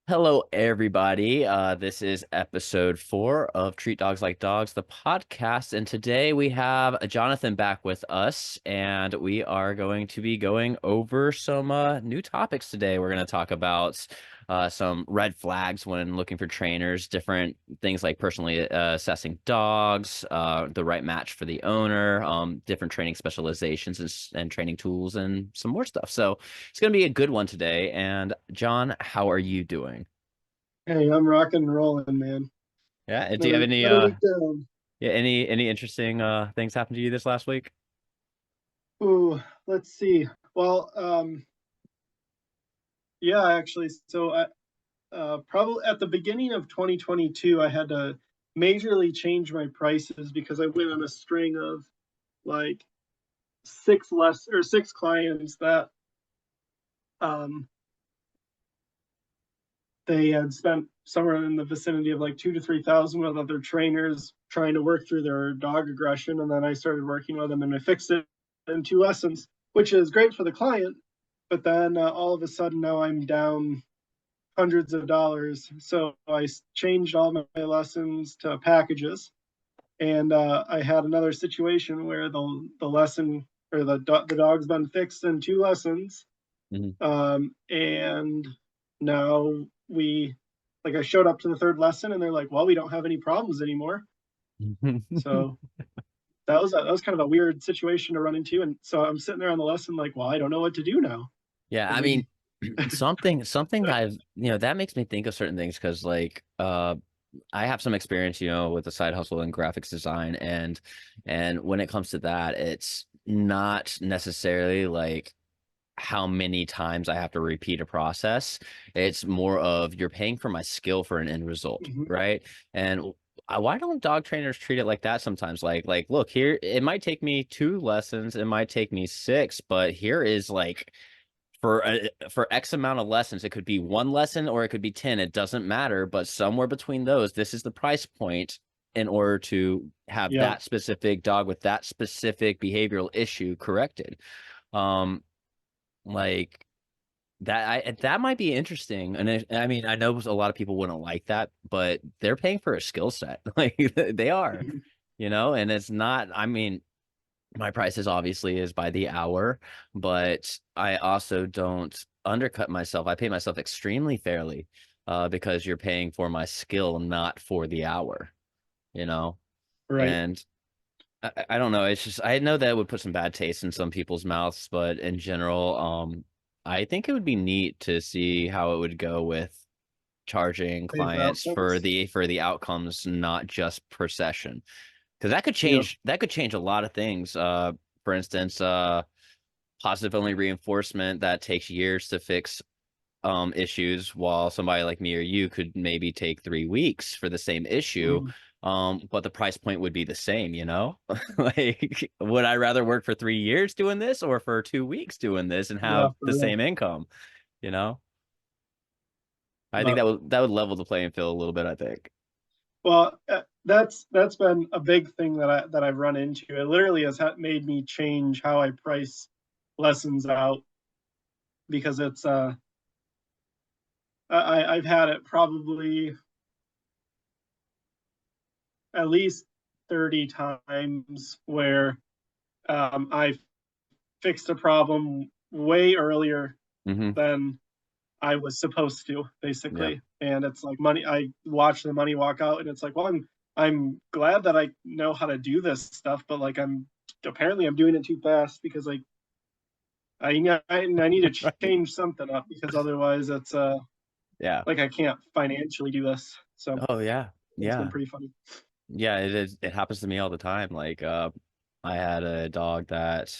Hello, everybody. This is episode 4 of Treat Dogs Like Dogs, the podcast. And today we have Jonathan back with us, and we are going to be going over some new topics today. We're going to talk about some red flags when looking for trainers, different things like personally assessing dogs, the right match for the owner, different training specializations and training tools, and some more stuff. So it's going to be a good one today. And John, how are you doing? Hey, I'm rocking and rolling, man. Yeah. Do you have any Another week down. yeah, any interesting things happen to you this last week? Ooh, let's see. Well, yeah, actually, so probably at the beginning of 2022, I had to majorly change my prices because I went on a string of like six clients that um they had spent somewhere in the vicinity of like 2 to 3 thousand with other trainers trying to work through their dog aggression, and then I started working with them and I fixed it in 2 lessons, which is great for the client. But then all of a sudden now I'm down hundreds of dollars. So I changed all my lessons to packages, and I had another situation where the lesson or the dog's been fixed in 2 lessons, Mhm. and now we like I showed up to the third lesson and they're like, well, we don't have any problems anymore. So that was kind of a weird situation to run into, and so I'm sitting there on the lesson like, well, I don't know what to do now. Yeah, I I mean, mean, something that I've, that makes me think of certain things because I have some experience, with the side hustle in graphics design and when it comes to that, it's not necessarily like how many times I have to repeat a process. It's more of you're paying for my skill for an end result, mhm, right? And why don't dog trainers treat it like that sometimes? Like, look, here, it might take me 2 lessons, it might take me 6, but here is like for X amount of lessons, it could be 1 lesson or it could be 10. It doesn't matter, but somewhere between those, this is the price point in order to have yeah, that specific dog with that specific behavioral issue corrected. Um, like that might be interesting. And I mean, I know a lot of people wouldn't like that, but they're paying for a skill set. Like they are, mhm, and it's not, I mean, my prices obviously is by the hour, but I also don't undercut myself. I pay myself extremely fairly, because you're paying for my skill, not for the hour, you know? right. And I don't know. It's just I know that would put some bad taste in some people's mouths, but in general, I think it would be neat to see how it would go with charging Pay for clients for outcomes. the outcomes, not just per session. Because Yeah, that could change a lot of things. For instance, positive only reinforcement that takes years to fix issues, while somebody like me or you could maybe take 3 weeks for the same issue. mhm, But the price point would be the same, Like, would I rather work for 3 years doing this or for 2 weeks doing this and yeah, have for the real. same income, you know? I think But that would level the playing field a little bit, I think. well, that's been a big thing that I've run into. It literally has made me change how I price lessons out because it's I've had it probably at least 30 times where I fixed a problem way earlier Hmm. than I was supposed to, Yeah. basically. And it's like money. I watch the money walk out, and it's like, well, I'm glad that I know how to do this stuff, but like I'm doing it too fast because like I need to change something up because otherwise it's Yeah. like I can't financially do this. So Oh yeah. it's been Yeah. pretty funny. Yeah, it is. It happens to me all the time. Like, I had a dog that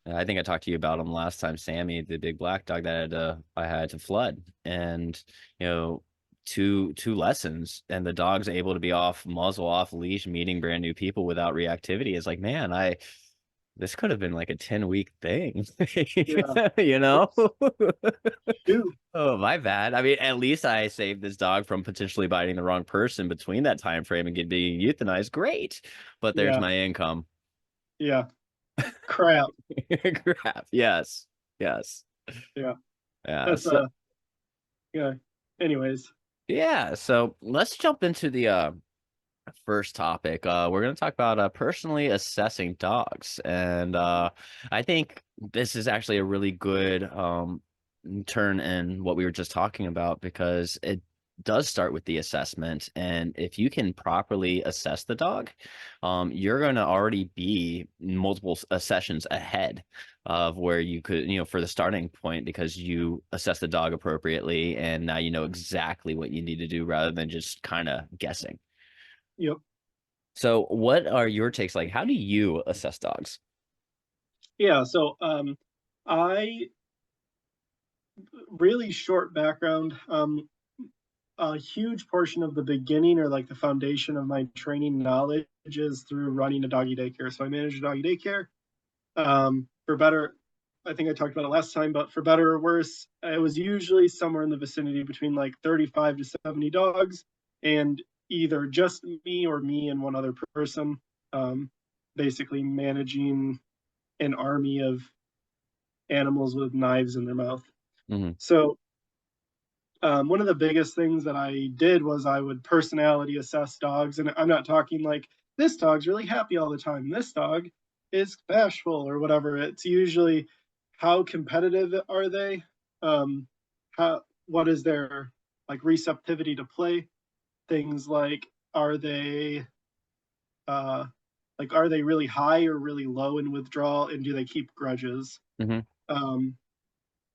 I think I talked to you about him last time, Sammy, the big black dog that I had to flood, and you know, two lessons, and the dog's able to be off muzzle, off leash, meeting brand new people without reactivity. It's like, man, I this could have been like a 10-week thing, Yeah. you know? Oops. Shoot. Oh, my bad. I mean, at least I saved this dog from potentially biting the wrong person between that time frame and being euthanized. Great. But there's Yeah. my income. Yeah. Crap. Crap. Yes. Yes. Yeah. Yeah. That's So, yeah. anyways, Yeah, so let's jump into the first topic. We're going to talk about personally assessing dogs. And I think this is actually a really good turn in what we were just talking about because it does start with the assessment. And if you can properly assess the dog, you're going to already be multiple sessions ahead of where you could, for the starting point because you assess the dog appropriately and now you know exactly what you need to do rather than just kind of guessing. yep. So, what are your takes? Like, how do you assess dogs? Yeah, so I really short background. A huge portion of the beginning or like the foundation of my training knowledge is through running a doggy daycare. So I manage a doggy daycare. For better, I think I talked about it last time, but for better or worse, it was usually somewhere in the vicinity between like 35 to 70 dogs, and either just me or me and one other person, um, basically managing an army of animals with knives in their mouth. Hmm. So one of the biggest things that I did was I would personality assess dogs, and I'm not talking like this dog's really happy all the time. This dog is bashful or whatever. It's usually how competitive are they? How what is their like receptivity to play? Things are they uh, are they really high or really low in withdrawal, and do they keep grudges? Hmm. Um,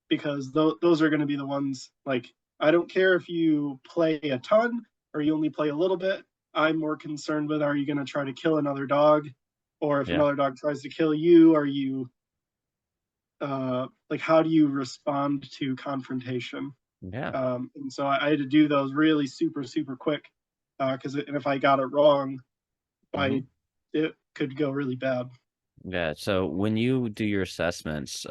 because those are going to be the ones like I don't care if you play a ton or you only play a little bit. I'm more concerned with are you going to try to kill another dog, or if Yeah. another dog tries to kill you, are you like how do you respond to confrontation? Yeah. And so I had to do those really super quick because and if I got it wrong, Hmm. I it could go really bad. Yeah. So, when you do your assessments,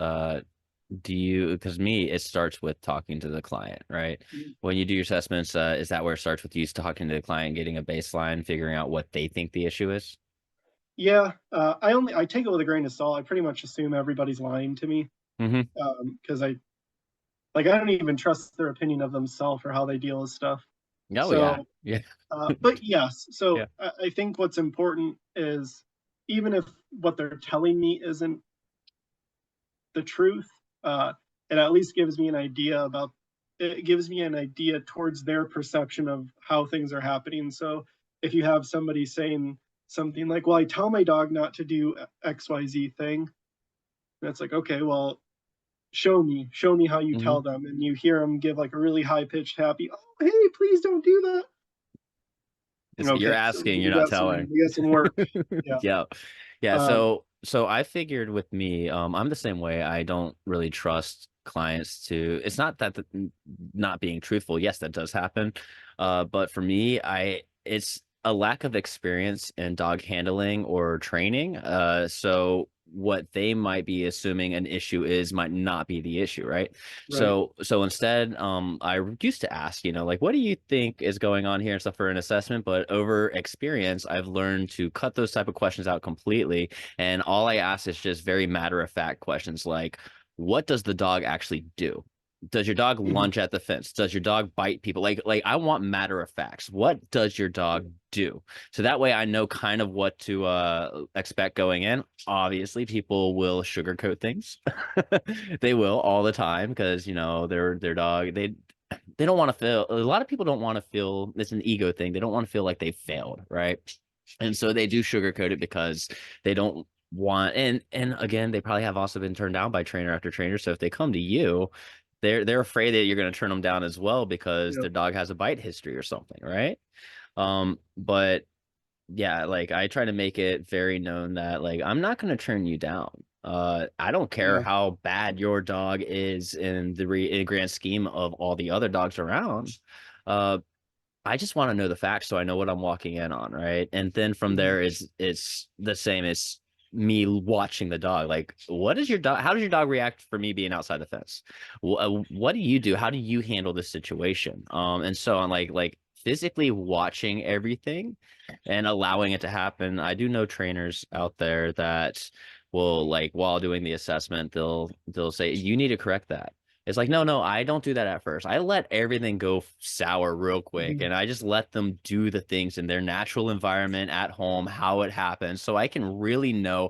do you, because me, it starts with talking to the client, right? When you do your assessments, is that where it starts with you talking to the client, getting a baseline, figuring out what they think the issue is? Yeah, I take it with a grain of salt. I pretty much assume everybody's lying to me Hmm. because I don't even trust their opinion of themselves or how they deal with stuff. Oh, yeah. So, Yeah. but yes, Yeah. so I think what's important is even if what they're telling me isn't the truth, uh, it at least gives me an idea about it gives me an idea towards their perception of how things are happening. So if you have somebody saying something like, "Well, I tell my dog not to do XYZ thing," that's like, okay, well, show me how you Hmm. tell them, and you hear them give like a really high pitched happy, "Oh, hey, please don't do that." You're Okay, so asking, you're not telling. we got some work. Yeah. Yeah. Yeah. Um, So I figured with me, I'm the same way. I don't really trust clients to, it's not that not being truthful. Yes, that does happen. But for me, it's a lack of experience in dog handling or training. So what they might be assuming an issue is might not be the issue, right? right. So instead, I used to ask, like, what do you think is going on here and stuff for an assessment? But over experience, I've learned to cut those type of questions out completely. And all I ask is just very matter of fact questions like, what does the dog actually do? Does your dog Mhm. lunge at the fence? Does your dog bite people? Like I want matter of facts. What does your dog do? So that way I know kind of what to expect going in. Obviously, people will sugarcoat things. They will all the time because their dog they don't want to feel, a lot of people don't want to feel, it's an ego thing. They don't want to feel like they failed, right? And so they do sugarcoat it because they don't want, and again, they probably have also been turned down by trainer after trainer. So if they come to you, they're afraid that you're going to turn them down as well because Yep. their dog has a bite history or something, right? But yeah, like I try to make it very known that like I'm not going to turn you down. I don't care Yeah. how bad your dog is in in the grand scheme of all the other dogs around. Uh, I just want to know the facts so I know what I'm walking in on, right? And then from Mhm. there is it's the same as me watching the dog. Like, what is your dog? How does your dog react for me being outside the fence? What do you do? How do you handle this situation? And so on, like physically watching everything and allowing it to happen. I do know trainers out there that will like while doing the assessment, they'll say you need to correct that. It's like, no, no, I don't do that at first. I let everything go sour real quick, Mhm. and I just let them do the things in their natural environment at home, how it happens, so I can really know,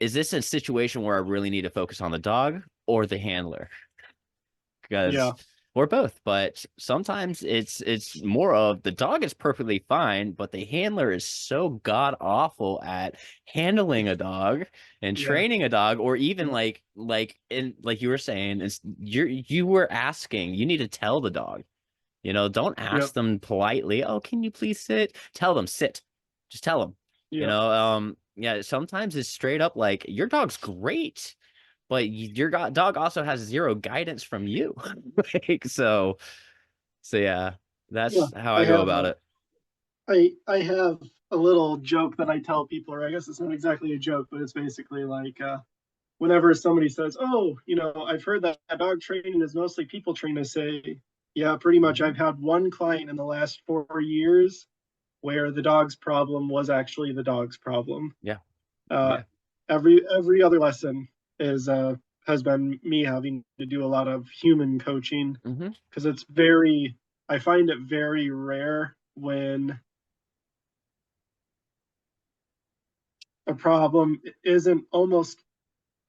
is this a situation where I really need to focus on the dog or the handler? Because Yeah, or both, but sometimes it's more of the dog is perfectly fine, but the handler is so god awful at handling a dog and yeah, training a dog, or even yeah, like you were saying, is you were asking, you need to tell the dog, don't yeah, ask them politely, oh, can you please sit? Tell them sit. Just tell them. yeah, Yeah, sometimes it's straight up like your dog's great, but your dog also has zero guidance from you. Like, so yeah, yeah. that's how I I go have about a it. I have a little joke that I tell people, or I guess it's not exactly a joke, but it's basically like whenever somebody says, "Oh, I've heard that dog training is mostly people training," I say, "Yeah, pretty much. Hmm. I've had one client in the last 4 years where the dog's problem was actually the dog's problem. Yeah, Uh, yeah. every other lesson is has been me having to do a lot of human coaching Hmm. because it's very. I find it very rare when a problem isn't almost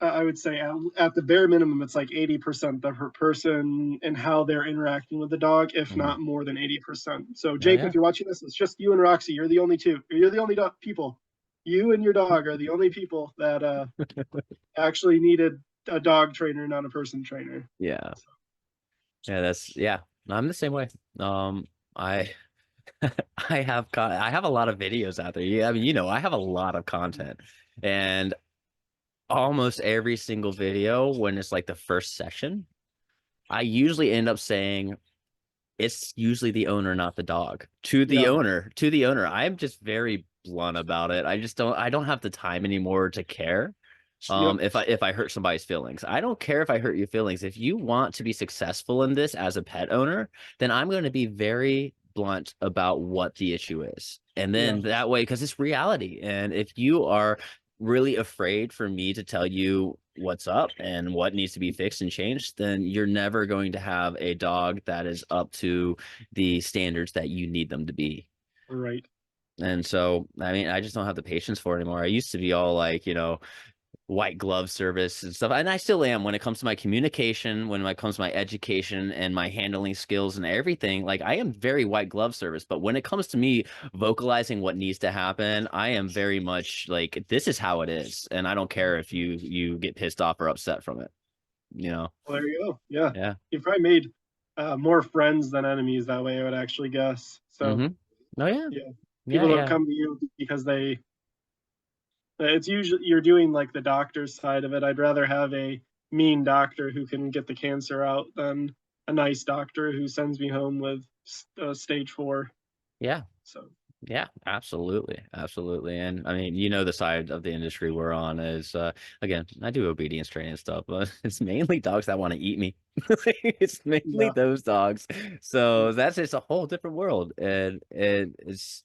I would say at the bare minimum, it's like 80% of her person and how they're interacting with the dog, if Hmm. not more than 80%. So, Oh Jake, yeah. if you're watching this, it's just you and Roxy. You're the only two. You're the only people. You and your dog are the only people that actually needed a dog trainer, not a person trainer. Yeah. Yeah, yeah. I'm the same way. I I have a lot of videos out there. Yeah, I mean, I have a lot of content. And almost every single video, when it's like the first session, I usually end up saying, it's usually the owner, not the dog. To the Yeah. owner, to the owner. I'm just very blunt about it. I don't have the time anymore to care. Yep. If I hurt somebody's feelings. I don't care if I hurt your feelings. If you want to be successful in this as a pet owner, then I'm going to be very blunt about what the issue is. And Yeah. then that way, because it's reality. And if you are really afraid for me to tell you what's up and what needs to be fixed and changed, then you're never going to have a dog that is up to the standards that you need them to be. Right. And so, I mean, I just don't have the patience for it anymore. I used to be all like, white glove service and stuff. And I still am when it comes to my communication, when it comes to my education and my handling skills and everything. Like I am very white glove service, but when it comes to me vocalizing what needs to happen, I am very much like, this is how it is. And I don't care if you get pissed off or upset from it, you know? Well, there you go. Yeah. Yeah. You probably made more friends than enemies that way, I would actually guess. So, Mm-hmm. Oh yeah. yeah. Yeah, People don't yeah. come to you because it's usually you're doing like the doctor's side of it. I'd rather have a mean doctor who can get the cancer out than a nice doctor who sends me home with stage 4. Yeah. So Yeah, absolutely. Absolutely. And I mean, the side of the industry we're on is again, I do obedience training and stuff, but it's mainly dogs that want to eat me. It's mainly yeah, those dogs. yeah, So that's just a whole different world. And it's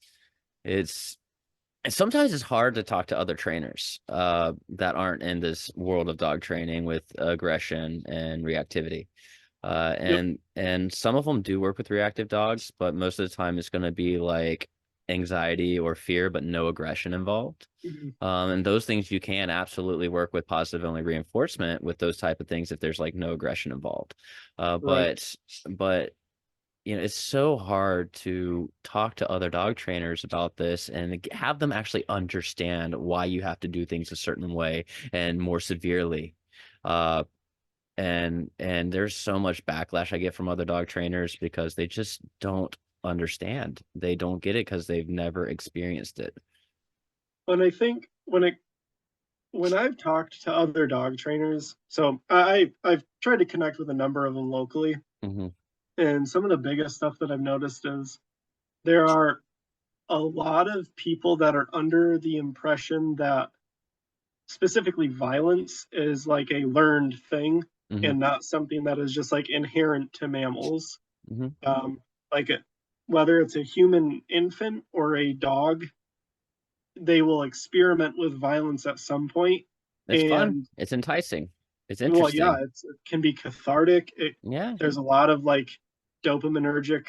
and sometimes it's hard to talk to other trainers that aren't in this world of dog training with aggression and reactivity. yep, And some of them do work with reactive dogs, but most of the time it's going to be like anxiety or fear, but no aggression involved. mhm, And those things you can absolutely work with positive only reinforcement with those type of things if there's like no aggression involved. Uh, right. but but it's so hard to talk to other dog trainers about this and have them actually understand why you have to do things a certain way and more severely. Uh, and there's so much backlash I get from other dog trainers because they just don't understand. They don't get it because they've never experienced it. And I think when I've talked to other dog trainers, so I've tried to connect with a number of them locally, Hmm. and some of the biggest stuff that I've noticed is there are a lot of people that are under the impression that specifically violence is like a learned thing Hmm. and not something that is just like inherent to mammals. Hmm. Um, like whether it's a human infant or a dog, they will experiment with violence at some point. It's fun. And It's enticing. It's Well, yeah, interesting. it can be cathartic. Yeah. There's a lot of like dopaminergic,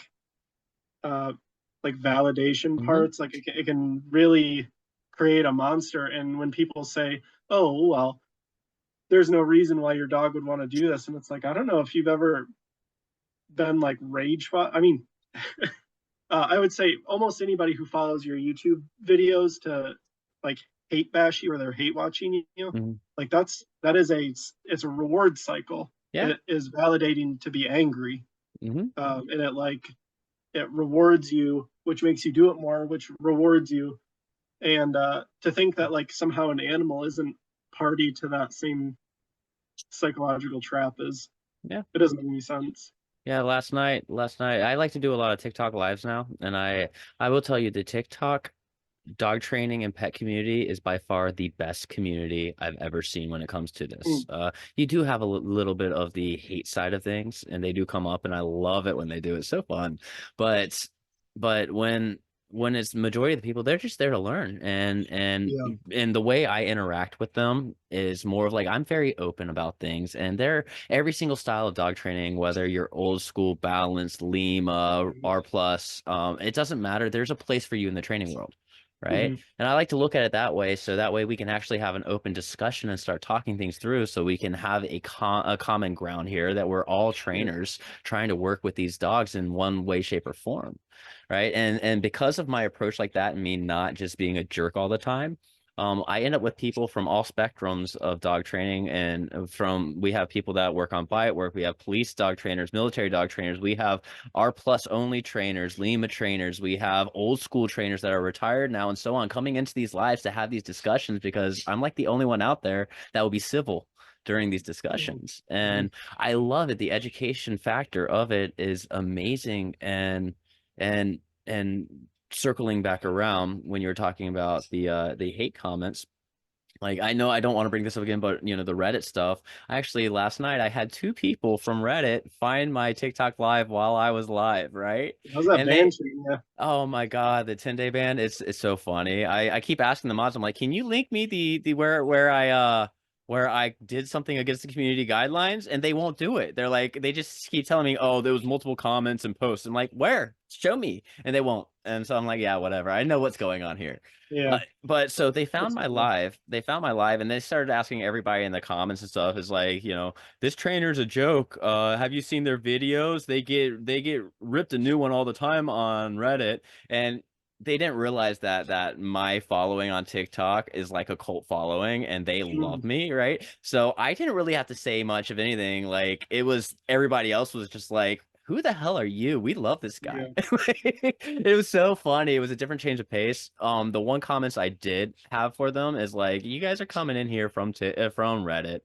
uh, like validation Hmm. parts. Like it can really create a monster. And when people say, "Oh, well, there's no reason why your dog would want to do this," and it's like, I don't know if you've ever been like rage. I mean, I would say almost anybody who follows your YouTube videos to like hate bash you or they're hate watching you, Hmm. like it's a reward cycle. Yeah. It is validating to be angry, Hmm. and it rewards you, which makes you do it more, which rewards you. And to think that like somehow an animal isn't party to that same psychological trap is Yeah. it doesn't make any sense. Yeah, last night, I like to do a lot of TikTok lives now, and I will tell you the TikTok dog training and pet community is by far the best community I've ever seen when it comes to this. Mm, You do have a little bit of the hate side of things, and they do come up, and I love it when they do. It's so fun. But but when it's the majority of the people, they're just there to learn, yeah. and the way I interact with them is more of like I'm very open about things, and they're every single style of dog training, whether you're old school, balanced, Lima, R plus, it doesn't matter. There's a place for you in the training world, right? Hmm. And I like to look at it that way, so that way we can actually have an open discussion and start talking things through, so we can have a common ground here that we're all Yeah. trainers trying to work with these dogs in one way, shape, or form, right? And because of my approach like that, and me not just being a jerk all the time. I end up with people from all spectrums of dog training, and we have people that work on bite work, we have police dog trainers, military dog trainers, we have R plus only trainers, Lima trainers. We have old school trainers that are retired now and so on coming into these lives to have these discussions because I'm like the only one out there that will be civil during these discussions. Hmm. And I love it. The education factor of it is amazing. And circling back around when you were talking about the hate comments, like I know I don't want to bring this up again, but the Reddit stuff. Actually, last night I had two people from Reddit find my TikTok live while I was live, right? How's that And band they treating you? Oh my God, the 10-day ban. It's so funny. I keep asking the mods, I'm like, can you link me the where I did something against the community guidelines? And they won't do it. They're like, they just keep telling me, oh, there was multiple comments and posts. I'm like, where? Show me. And they won't. And so I'm like, yeah, whatever. I know what's going on here. Yeah, But so they found that's my cool. live. They found my live, and they started asking everybody in the comments and stuff. Is like, this trainer's a joke. Have you seen their videos? They get ripped a new one all the time on Reddit, and they didn't realize that my following on TikTok is like a cult following, and they love Mm, me, right? So I didn't really have to say much of anything. Like it was everybody else was just like, who the hell are you? We love this guy. yeah. It was so funny. It was a different change of pace. The one comments I did have for them is like, you guys are coming in here from Reddit,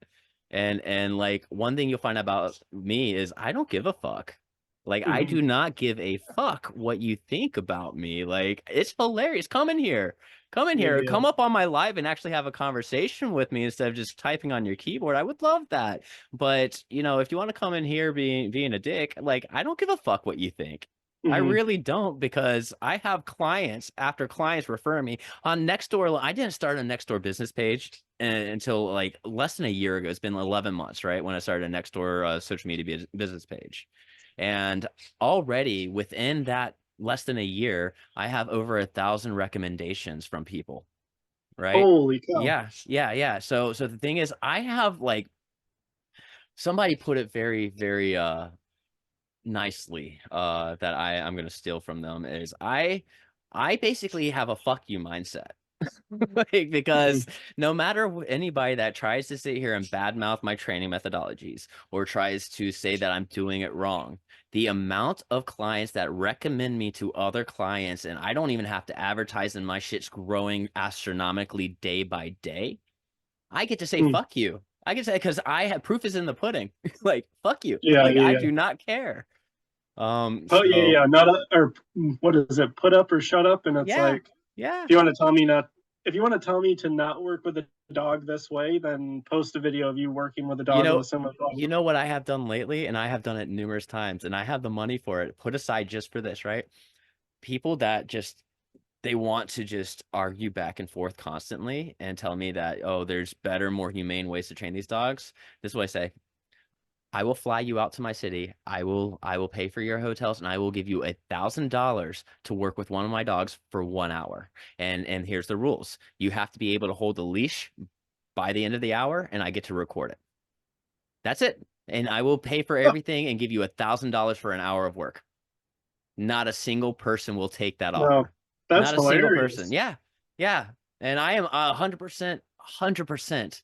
and like one thing you'll find about me is I don't give a fuck. Like I Hmm. do not give a fuck what you think about me. Like it's hilarious. Come in here. Come in here. Yeah. Come up on my live and actually have a conversation with me instead of just typing on your keyboard. I would love that. But, if you want to come in here being a dick, like I don't give a fuck what you think. I Hmm. really don't, because I have clients after clients referring me on Nextdoor. I didn't start a Nextdoor business page until like less than a year ago. It's been 11 months, right? When I started a Nextdoor social media business page. And already within that less than a year, I have over 1,000 recommendations from people, right? Holy cow. Yeah, yeah, yeah. So the thing is, I have like somebody put it very, very nicely that I'm gonna steal from them is I basically have a fuck you mindset. Like, Hmm. because no matter anybody that tries to sit here and badmouth my training methodologies or tries to say that I'm doing it wrong, the amount of clients that recommend me to other clients and I don't even have to advertise, and my shit's growing astronomically day by day, I get to say Mm. fuck you. I can say, because I have proof is in the pudding. Like fuck you. Yeah, Like I yeah, yeah. do not care. Oh, yeah, So yeah. Not or what is it? Put up or shut up, and it's yeah, like yeah. if you want to tell me not, if you want to tell me to not work with a dog this way, then post a video of you working with a You dog with know, a similar you problem. know what I have done lately, and I have done it numerous times, and I have the money for it put aside just for this, right? People that just they want to just argue back and forth constantly and tell me that, oh, there's better, more humane ways to train these dogs. This is what I say. I will fly you out to my city. I will pay for your hotels and I will give you $1,000 to work with one of my dogs for 1 hour. And here's the rules. You have to be able to hold the leash by the end of the hour and I get to record it. That's it. And I will pay for Oh, everything and give you $1,000 for an hour of work. Not a single person will take that no, offer. that's Not a single person. hilarious. Yeah. Yeah. And I am 100%, 100%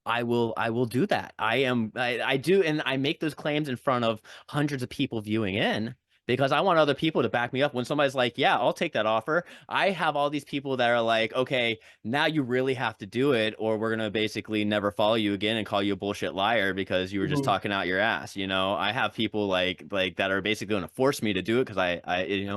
I will do that. I do, and I make those claims in front of hundreds of people viewing in because I want other people to back me up when somebody's like, yeah, I'll take that offer. I have all these people that are like, okay, now you really have to do it, or we're gonna basically never follow you again and call you a bullshit liar because you were just Mhm. talking out your ass. I have people like that are basically gonna force me to do it because I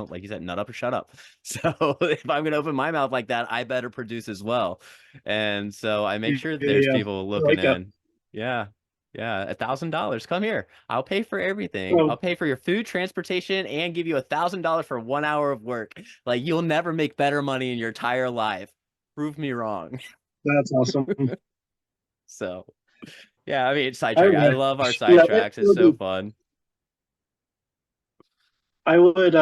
like you said, nut up or shut up. So if I'm gonna open my mouth like that, I better produce as well. And so I make Yeah, sure there's yeah, people I looking like that. in. Yeah. Yeah. $1,000. Come here. I'll pay for everything. I'll So pay for your food, transportation, and give you $1,000 for 1 hour of work. Like you'll never make better money in your entire life. Prove me wrong. that's awesome. So yeah, I mean, I sidetrack. I love our wish. Yeah, sidetracks. it It's would so be. fun. I would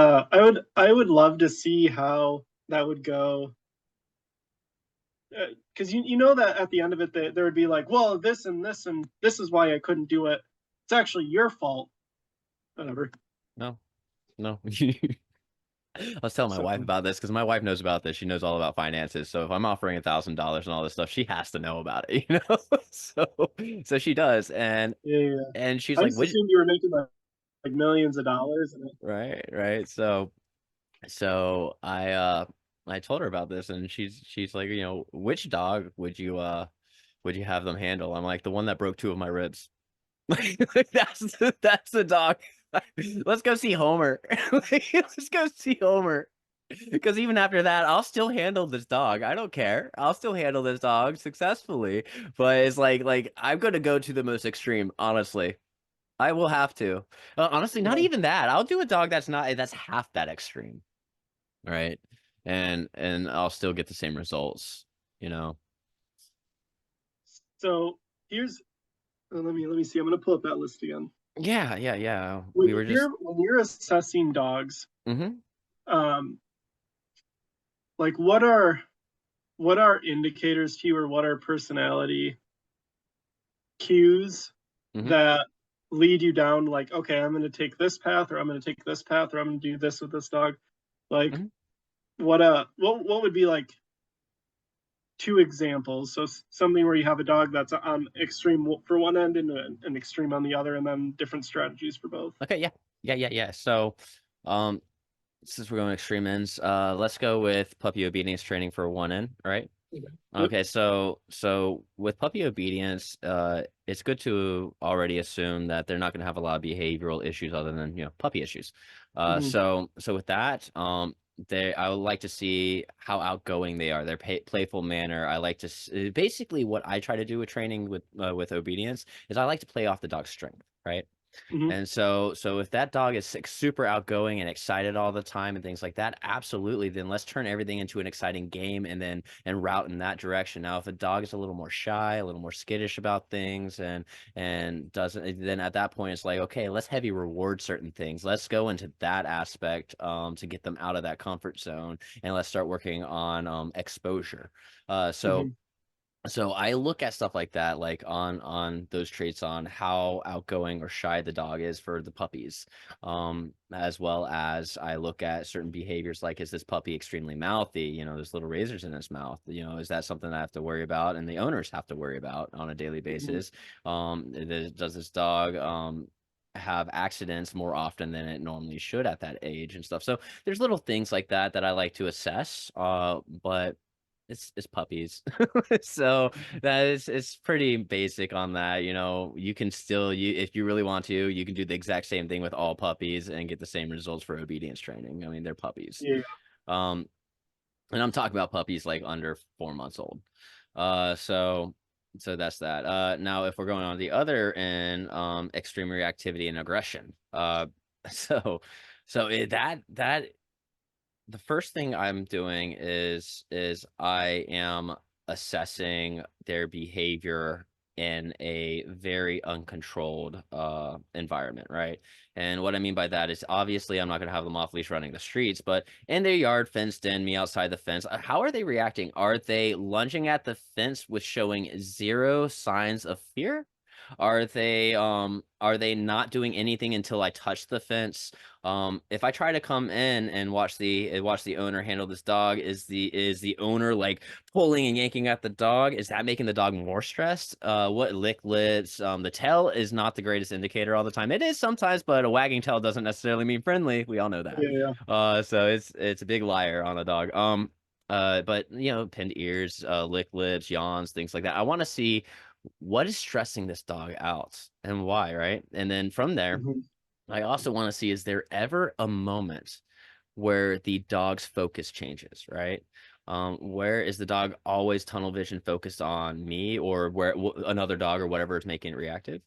love to see how that would go. Because you know that at the end of it, there would be like, well, this and this and this is why I couldn't do it. It's actually your fault. Whatever. No, no. I was telling my So wife about this because my wife knows about this. She knows all about finances. So if I'm offering $1,000 and all this stuff, she has to know about it. So so she does. And yeah, yeah. and she's I like, just "What?" assumed you were making like millions of dollars. And Right, right. So I told her about this and she's like, which dog would you have them handle? I'm like, the one that broke two of my ribs. Like that's the dog. Let's go see Homer. Let's go see Homer. Because even after that, I'll still handle this dog. I don't care. I'll still handle this dog successfully. But it's like I'm gonna go to the most extreme, honestly. I will have to. Honestly, not yeah. even that. I'll do a dog that's half that extreme, right? And I'll still get the same results, you know. So here's let me see. I'm gonna pull up that list again. Yeah, yeah, yeah. When We were just you're assessing dogs, hmm um, like what are indicators to you, or what are personality cues hmm that lead you down? Like, okay, I'm going to take this path, or I'm going to take this path, or I'm going to do this with this dog. Like, hmm what would be like two examples? So something where you have a dog that's on extreme for one end and an extreme on the other, and then different strategies for both. Okay, yeah. Yeah, yeah, yeah. So, um, since we're going extreme ends, let's go with puppy obedience training for one end, right? Okay. Yep. Okay, so with puppy obedience, it's good to already assume that they're not going to have a lot of behavioral issues other than, puppy issues. Mm-hmm. So with that, I would like to see how outgoing they are, their playful manner. I like to basically what I try to do with training with obedience is I like to play off the dog's strength, right? Mm-hmm. And so if that dog is super outgoing and excited all the time and things like that, absolutely, then let's turn everything into an exciting game and route in that direction. Now, if a dog is a little more shy, a little more skittish about things and doesn't, then at that point it's like, okay, let's heavy reward certain things. Let's go into that aspect to get them out of that comfort zone and let's start working on exposure. Uh, Mm-hmm. so so I look at stuff like that, like on those traits on how outgoing or shy the dog is for the puppies, as well as I look at certain behaviors like is this puppy extremely mouthy? There's little razors in his mouth. Is that something I have to worry about, and the owners have to worry about on a daily Mm-hmm. basis? Does this dog have accidents more often than it normally should at that age and stuff? So there's little things like that that I like to assess. But it's puppies. So that is it's pretty basic on that. You can still if you really want to, you can do the exact same thing with all puppies and get the same results for obedience training. I mean, they're puppies. Yeah. Um, and I'm talking about puppies like under 4 months old. So that's that. Now if we're going on the other end, extreme reactivity and aggression. So that the first thing I'm doing is I am assessing their behavior in a very uncontrolled environment, right? And what I mean by that is obviously I'm not going to have them off leash running the streets, but in their yard, fenced in, me outside the fence, how are they reacting? Are they lunging at the fence with showing zero signs of fear? Are they not doing anything until I touch the fence? If I try to come in and watch the owner handle this dog, is the owner like pulling and yanking at the dog? Is that making the dog more stressed? What lick lips? The tail is not the greatest indicator all the time. It is sometimes, but a wagging tail doesn't necessarily mean friendly. We all know that. Yeah, yeah. So it's a big liar on a dog. But pinned ears, lick lips, yawns, things like that. I want to see what is stressing this dog out and why, right? And then from there, Mhm. I also want to see, is there ever a moment where the dog's focus changes, right? Where is the dog always tunnel vision focused on me or where another dog or whatever is making it reactive?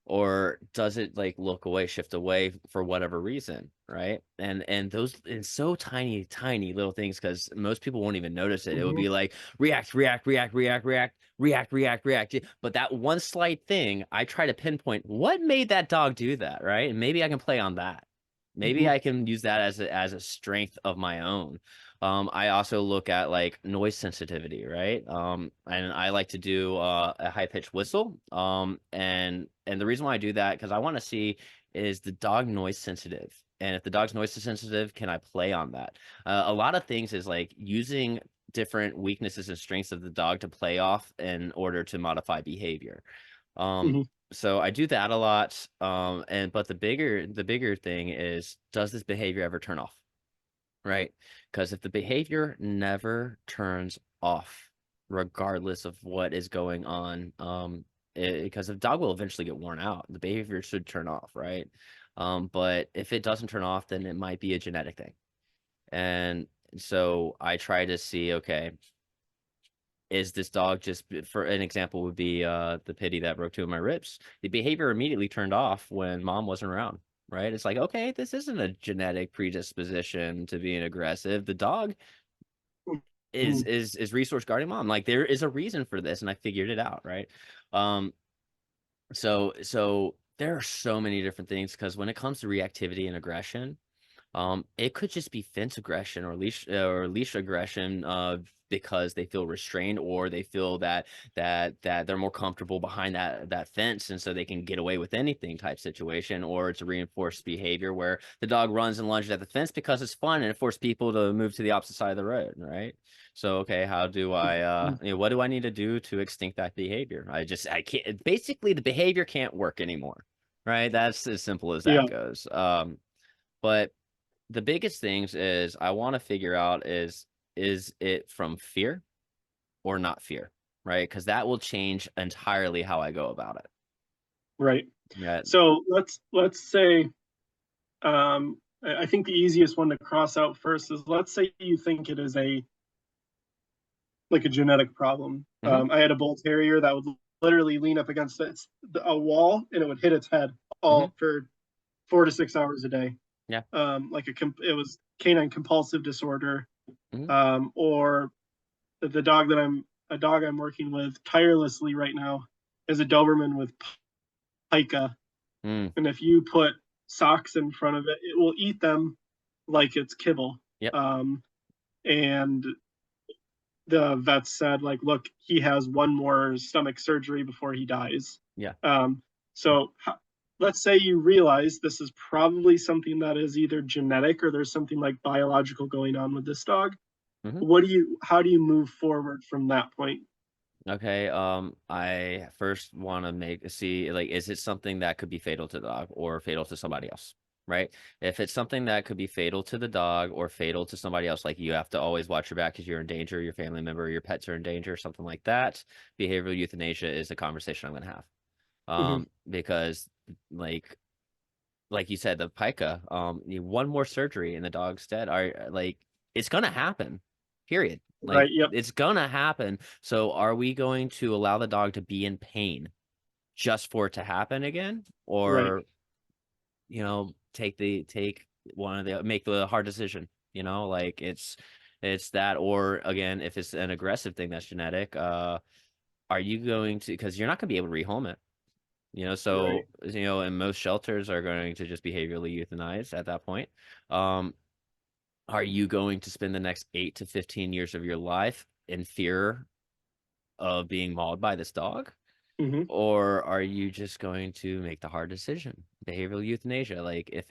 Or does it like look away, shift away for whatever reason, right? And those it's so tiny, tiny little things because most people won't even notice it. It would Mhm. be like react, react, react, react, react, react, react, react. But that one slight thing, I try to pinpoint what made that dog do that, right? And maybe I can play on that. Maybe Mhm. I can use that as a strength of my own. I also look at like noise sensitivity, right? And I like to do a high pitched whistle. And the reason why I do that because I want to see is the dog noise sensitive, and if the dog's noise sensitive, can I play on that? A lot of things is like using different weaknesses and strengths of the dog to play off in order to modify behavior. Um, Mhm. so I do that a lot. But the bigger thing is, does this behavior ever turn off? Right? Because if the behavior never turns off, regardless of what is going on, because the dog will eventually get worn out, the behavior should turn off, right? But if it doesn't turn off, then it might be a genetic thing. And so I try to see, okay, is this dog just, for an example would be the pity that broke two of my ribs. The behavior immediately turned off when mom wasn't around, right? It's like, okay, this isn't a genetic predisposition to being aggressive. The dog is Mhm. is is resource guarding mom. Like there is a reason for this, and I figured it out, right? Um, so there are so many different things because when it comes to reactivity and aggression, it could just be fence aggression or leash aggression, because they feel restrained or they feel that they're more comfortable behind that fence and so they can get away with anything type situation, or it's a reinforced behavior where the dog runs and lunges at the fence because it's fun and it forces people to move to the opposite side of the road, right? So okay, how do I Mhm. what do I need to do to extinct that behavior? I can't, basically the behavior can't work anymore, right? That's as simple as that Yeah, goes. But the biggest things is I want to figure out is it from fear or not fear, right? Because that will change entirely how I go about it. right. Yeah. So let's say I think the easiest one to cross out first is let's say you think it is a like a genetic problem. Hmm. I had a bull terrier that would literally lean up against a wall and it would hit its head Hmm. all for 4 to 6 hours a day. Yeah. It was canine compulsive disorder, Hmm. or the dog that I'm working with tirelessly right now is a Doberman with pica, Mm. and if you put socks in front of it, it will eat them like it's kibble. Yep. Um, and the vet said, like, look, he has one more stomach surgery before he dies. Yeah. Um, so let's say you realize this is probably something that is either genetic or there's something like biological going on with this dog. Hmm. How do you move forward from that point? Okay. I first want to see, like, is it something that could be fatal to the dog or fatal to somebody else? Right? If it's something that could be fatal to the dog or fatal to somebody else, like you have to always watch your back because you're in danger, your family member, your pets are in danger, something like that. Behavioral euthanasia is a conversation I'm going to have. Mm-hmm. Because like you said, the pica, one more surgery and the dog's dead. Are like it's gonna happen. Period. Right. Like Yep. it's gonna happen. So are we going to allow the dog to be in pain just for it to happen again, Right. or take one of the make the hard decision? Like it's that, or again, if it's an aggressive thing that's genetic, are you going to, because you're not going to be able to rehome it, Right. so and most shelters are going to just behaviorally euthanize at that point. Um, are you going to spend the next 8 to 15 years of your life in fear of being mauled by this dog? Hmm. Or are you just going to make the hard decision? Behavioral euthanasia. Like if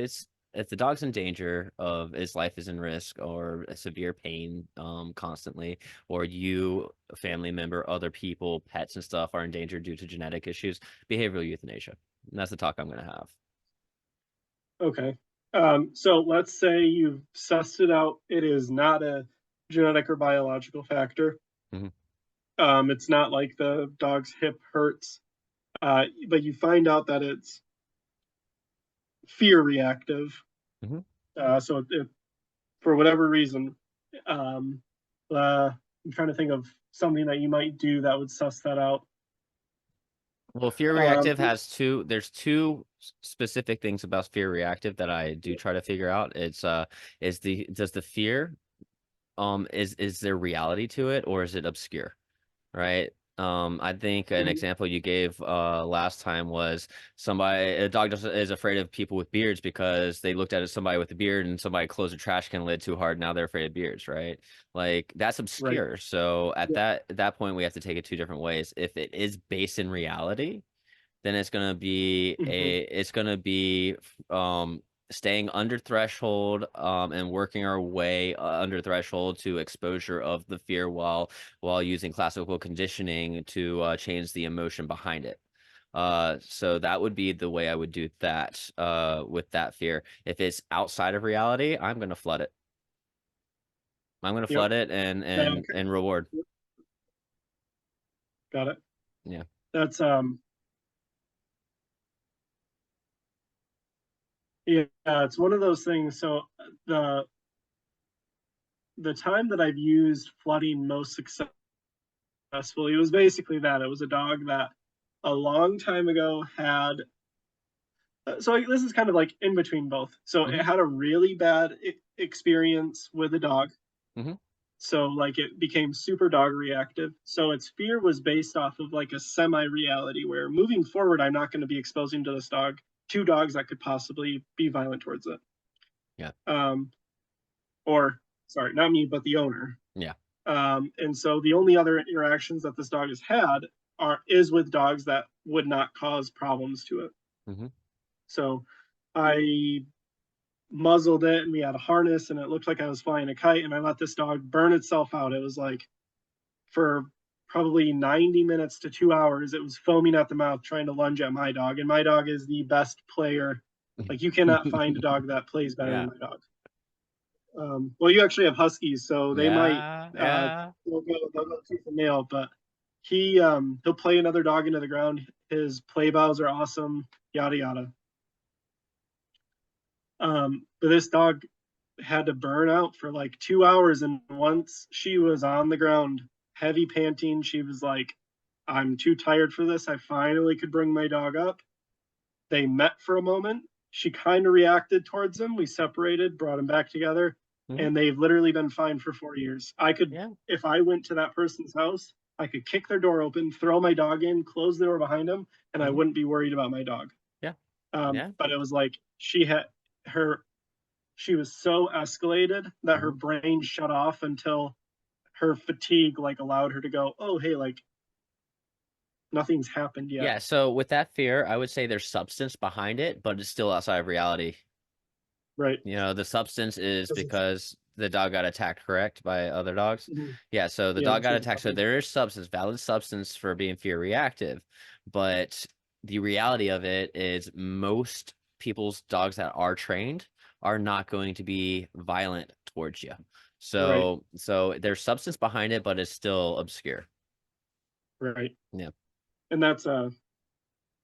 the dog's in danger of his life is in risk or a severe pain constantly, or you, a family member, other people, pets and stuff are in danger due to genetic issues, behavioral euthanasia. And that's the talk I'm gonna have. Okay. So let's say you've sussed it out. It is not a genetic or biological factor. Hmm. It's not like the dog's hip hurts, but you find out that it's fear reactive. Hmm. So for whatever reason, um, I'm trying to think of something that you might do that would suss that out. Well, fear Um, reactive has there's two specific things about fear reactive that I do try to figure out. Does the fear is there reality to it, or is it obscure, right? I think an mhm, example you gave last time was a dog is afraid of people with beards because they looked at somebody with a beard and somebody closed a trash can lid too hard. Now they're afraid of beards, right? Like that's right. obscure. So Yeah. at that point we have to take it two different ways. If it is based in reality, then Mhm. it's gonna be staying under threshold and working our way under threshold to exposure of the fear while using classical conditioning to change the emotion behind it. So that would be the way I would do that with that fear. If it's outside of reality, I'm gonna flood it. I'm gonna Yep. flood it Okay. and reward. Got it. Yeah. That's yeah, it's one of those things. So the the time that I've used flooding most successfully, it was basically that. It was a dog that a long time ago had so this is kind of like in between both. So it Hmm. had a really bad experience with a dog. Hmm. So like it became super dog reactive. So its fear was based off of like a semi reality where moving forward, I'm not going to be exposing to this dog two dogs that could possibly be violent towards it. Yeah. Um, or sorry, not me, but the owner. Yeah. And so the only other interactions that this dog has had is with dogs that would not cause problems to it. Hmm. So I muzzled it and we had a harness and it looked like I was flying a kite and I let this dog burn itself out. It was like for probably 90 minutes to 2 hours, it was foaming at the mouth trying to lunge at my dog. And my dog is the best player. Like you cannot find a dog that plays better than Yeah. my dog. Well, you actually have huskies, so they might Yeah. uh, Yeah. they'll go tooth and nail. But he'll play another dog into the ground. His play bows are awesome. Yada yada. But this dog had to burn out for like 2 hours, and once she was on the ground, heavy panting, she was like, "I'm too tired for this." I finally could bring my dog up. They met for a moment. She kind of reacted towards him. We separated, brought him back together, Hmm. and they've literally been fine for 4 years. I could, Yeah. if I went to that person's house, I could kick their door open, throw my dog in, close the door behind him, and I Hmm. wouldn't be worried about my dog. Yeah. Yeah. But it was like her, she was so escalated that her Hmm. brain shut off until her fatigue like allowed her to go, oh, hey, like nothing's happened yet. Yeah. So with that fear, I would say there's substance behind it, but it's still outside of reality. Right. The substance is Because it's, because the dog got attacked, correct, by other dogs? mhm, Yeah, so the yeah, dog that's got what attacked. So happened. there is substance, valid substance for being fear reactive. But the reality of it is most people's dogs that are trained are not going to be violent towards you. Right. So there's substance behind it, but it's still obscure. Right. Yeah. And that's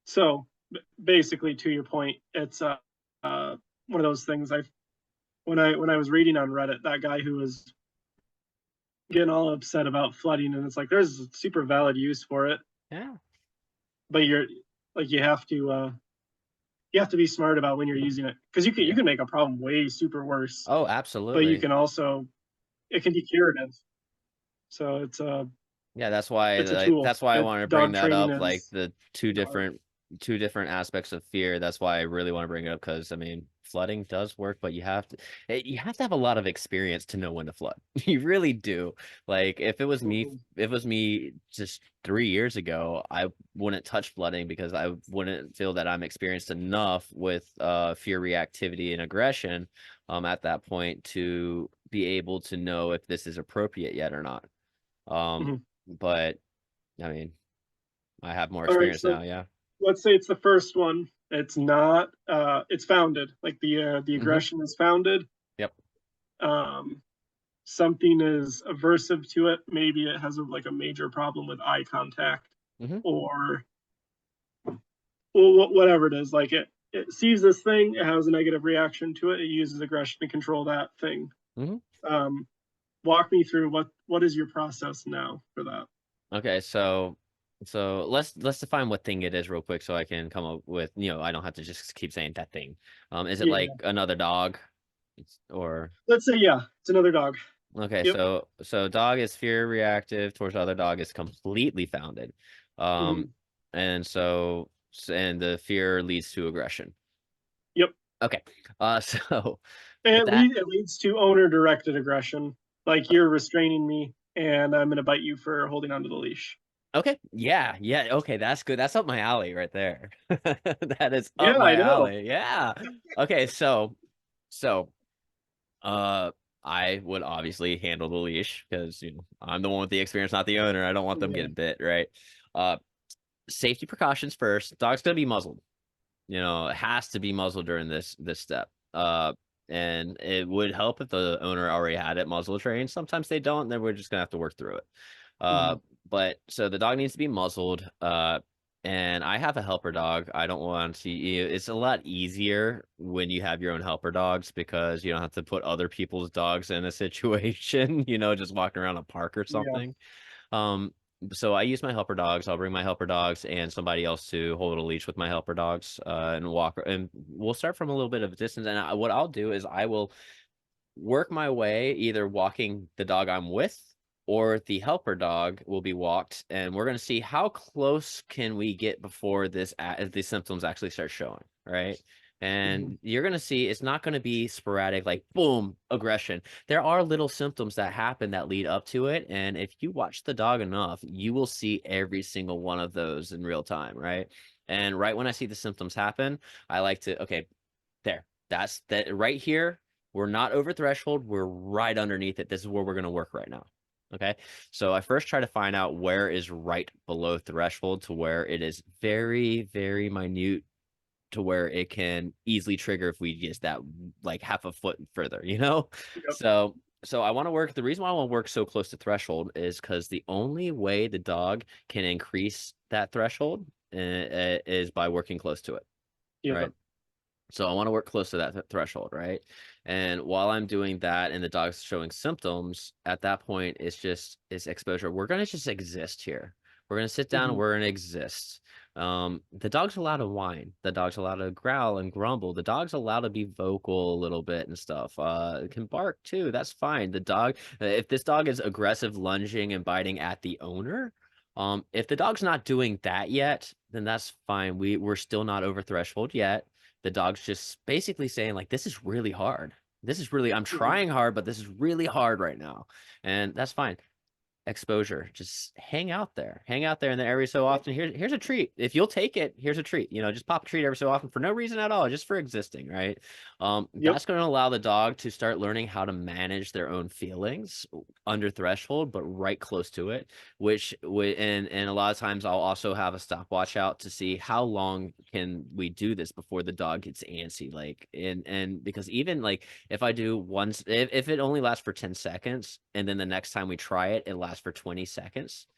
so basically to your point, it's uh one of those things I when I was reading on Reddit, that guy who was getting all upset about flooding, and it's like there's a super valid use for it, Yeah. but you're like you have to you have to be smart about when you're using it because you Yeah. can make a problem way super worse, Oh, but you absolutely. can also it can be curative. So Yeah, it's a tool. that's why I want to bring Dog that training up, like is the art. two different aspects of fear. That's why I really want to bring it up because I mean, flooding does work, but you have to have a lot of experience to know when to flood. You really do. Like Mhm. if it was me just 3 years ago, I wouldn't touch flooding because I wouldn't feel that I'm experienced enough with fear reactivity and aggression at that point to be able to know if this is appropriate yet or not. Um, Mhm. but I mean, I have more All right, experience now. so Yeah. let's say it's the first one. It's not. It's founded. Like the Hmm. aggression is founded. Yep. Um, Something is aversive to it. Maybe it has like a major problem with eye contact, Hmm. or well, whatever it is. Like it sees this thing, it has a negative reaction to it. It uses aggression to control that thing. Hmm. Um, Walk me through what is your process now for that? Okay. So let's define what thing it is real quick so I can come up with, I don't have to just keep saying that thing. Is it like Yeah. another dog? Or Let's say yeah, it's another dog. okay, Yep. so dog is fear reactive towards other dog is completely founded. Um, Mhm. and and the fear leads to aggression. Yep. Okay. So with It, that. it leads to owner directed aggression. Like you're restraining me and I'm going to bite you for holding onto the leash. Okay. Yeah. Yeah. Okay. That's good. That's up my alley right there. That is up Yeah, my I know. alley. Yeah. Okay. So, uh, I would obviously handle the leash because, I'm the one with the experience, not the owner. I don't want them Yeah. getting bit, right? Uh, Safety precautions first. Dog's gonna be muzzled. It has to be muzzled during this step. And it would help if the owner already had it muzzle trained. Sometimes they don't, then we're just gonna have to work through it. Uh, Mhm. but so the dog needs to be muzzled. And I have a helper dog. I don't want to. It's a lot easier when you have your own helper dogs because you don't have to put other people's dogs in a situation. Just walking around a park or Yeah. something. Um, so I use my helper dogs. I'll bring my helper dogs and somebody else to hold a leash with my helper dogs, and walk. And we'll start from a little bit of a distance. And what I'll do is I will work my way, either walking the dog I'm with or the helper dog will be walked, and we're going to see how close can we get before the symptoms actually start showing, right? Mhm. And you're going to see it's not going to be sporadic, like boom, aggression. There are little symptoms that happen that lead up to it, and if you watch the dog enough, you will see every single one of those in real time, right? And right when I see the symptoms happen, I like to, okay, there. That's that right here. We're not over threshold. We're right underneath it. This is where we're going to work right now. Okay. So I first try to find out where is right below threshold to where it is very, very minute to where it can easily trigger if we just that like half a foot further. Yep. So I want to work. The reason why I want to work so close to threshold is because the only way the dog can increase that threshold is by working close to it. Right. Yep. So I want to work close to that threshold, right? And while I'm doing that and the dog's showing symptoms, at that point, it's exposure. We're gonna just exist here. We're gonna sit down and Mhm. we're gonna exist. The dog's allowed to whine. The dog's allowed to growl and grumble. The dog's allowed to be vocal a little bit and stuff. It can bark too. That's fine. If this dog is aggressive, lunging and biting at the owner, if the dog's not doing that yet, then that's fine. We're still not over threshold yet. The dog's just basically saying like, this is really hard. I'm Mhm. trying hard, but this is really hard right now. And that's fine. Exposure, just hang out there. And then every so Yep. often, here's a treat. If you'll take it, here's a treat. Just pop a treat every so often for no reason at all, just for existing, right? Yep. That's going to allow the dog to start learning how to manage their own feelings under threshold, but right close to it. Which would and a lot of times I'll also have a stopwatch out to see how long can we do this before the dog gets antsy. Like and because even like if I do once, if it only lasts for 10 seconds, and then the next time we try it, it lasts for 20 seconds,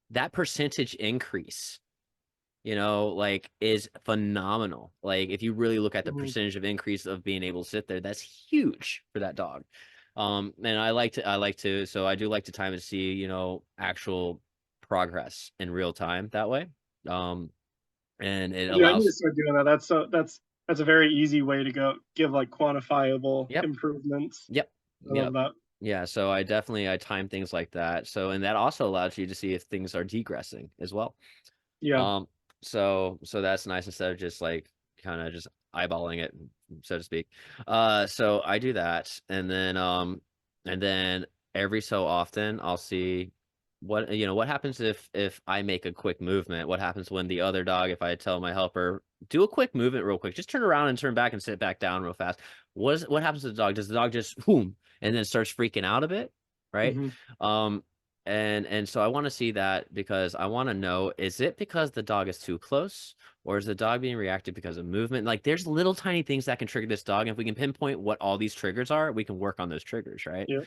that percentage increase, like is phenomenal. Like if you really look at the Mhm. percentage of increase of being able to sit there, that's huge for that dog. And so I do like to time to see, actual progress in real time that way. Um, and it Yeah, I need to allows. start doing that. That's a very easy way to go give like quantifiable Yep. improvements. Yep. I love Yep. that. Yeah, so I time things like that. So, and that also allows you to see if things are degressing as well. Yeah. Um, so that's nice instead of just like kind of just eyeballing it, so to speak. So I do that, and then every so often I'll see what happens if I make a quick movement. What happens when the other dog, if I tell my helper, do a quick movement real quick, just turn around and turn back and sit back down real fast. What happens to the dog? Does the dog just boom and then starts freaking out a bit, right? Hmm. Um, and so I want to see that because I want to know, is it because the dog is too close, or is the dog being reactive because of movement? Like there's little tiny things that can trigger this dog. And if we can pinpoint what all these triggers are, we can work on those triggers, right? Yeah.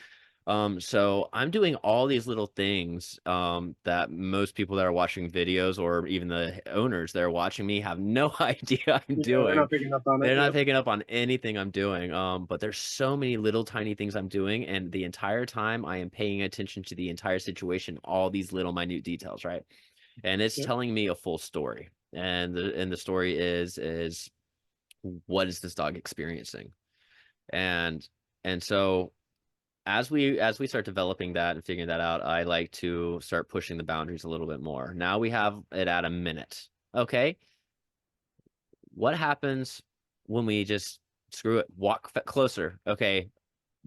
So I'm doing all these little things that most people that are watching videos or even the owners that are watching me have no idea I'm Yeah. They're doing. not picking up on it. They're not Yep. picking up on anything I'm doing. But there's so many little tiny things I'm doing, and the entire time I am paying attention to the entire situation, all these little minute details, right? And it's Yep. telling me a full story. And the story is what is this dog experiencing? And and so as we start developing that and figuring that out, I like to start pushing the boundaries a little bit more. Now we have it at a minute. Okay, what happens when we just screw it, walk closer? Okay,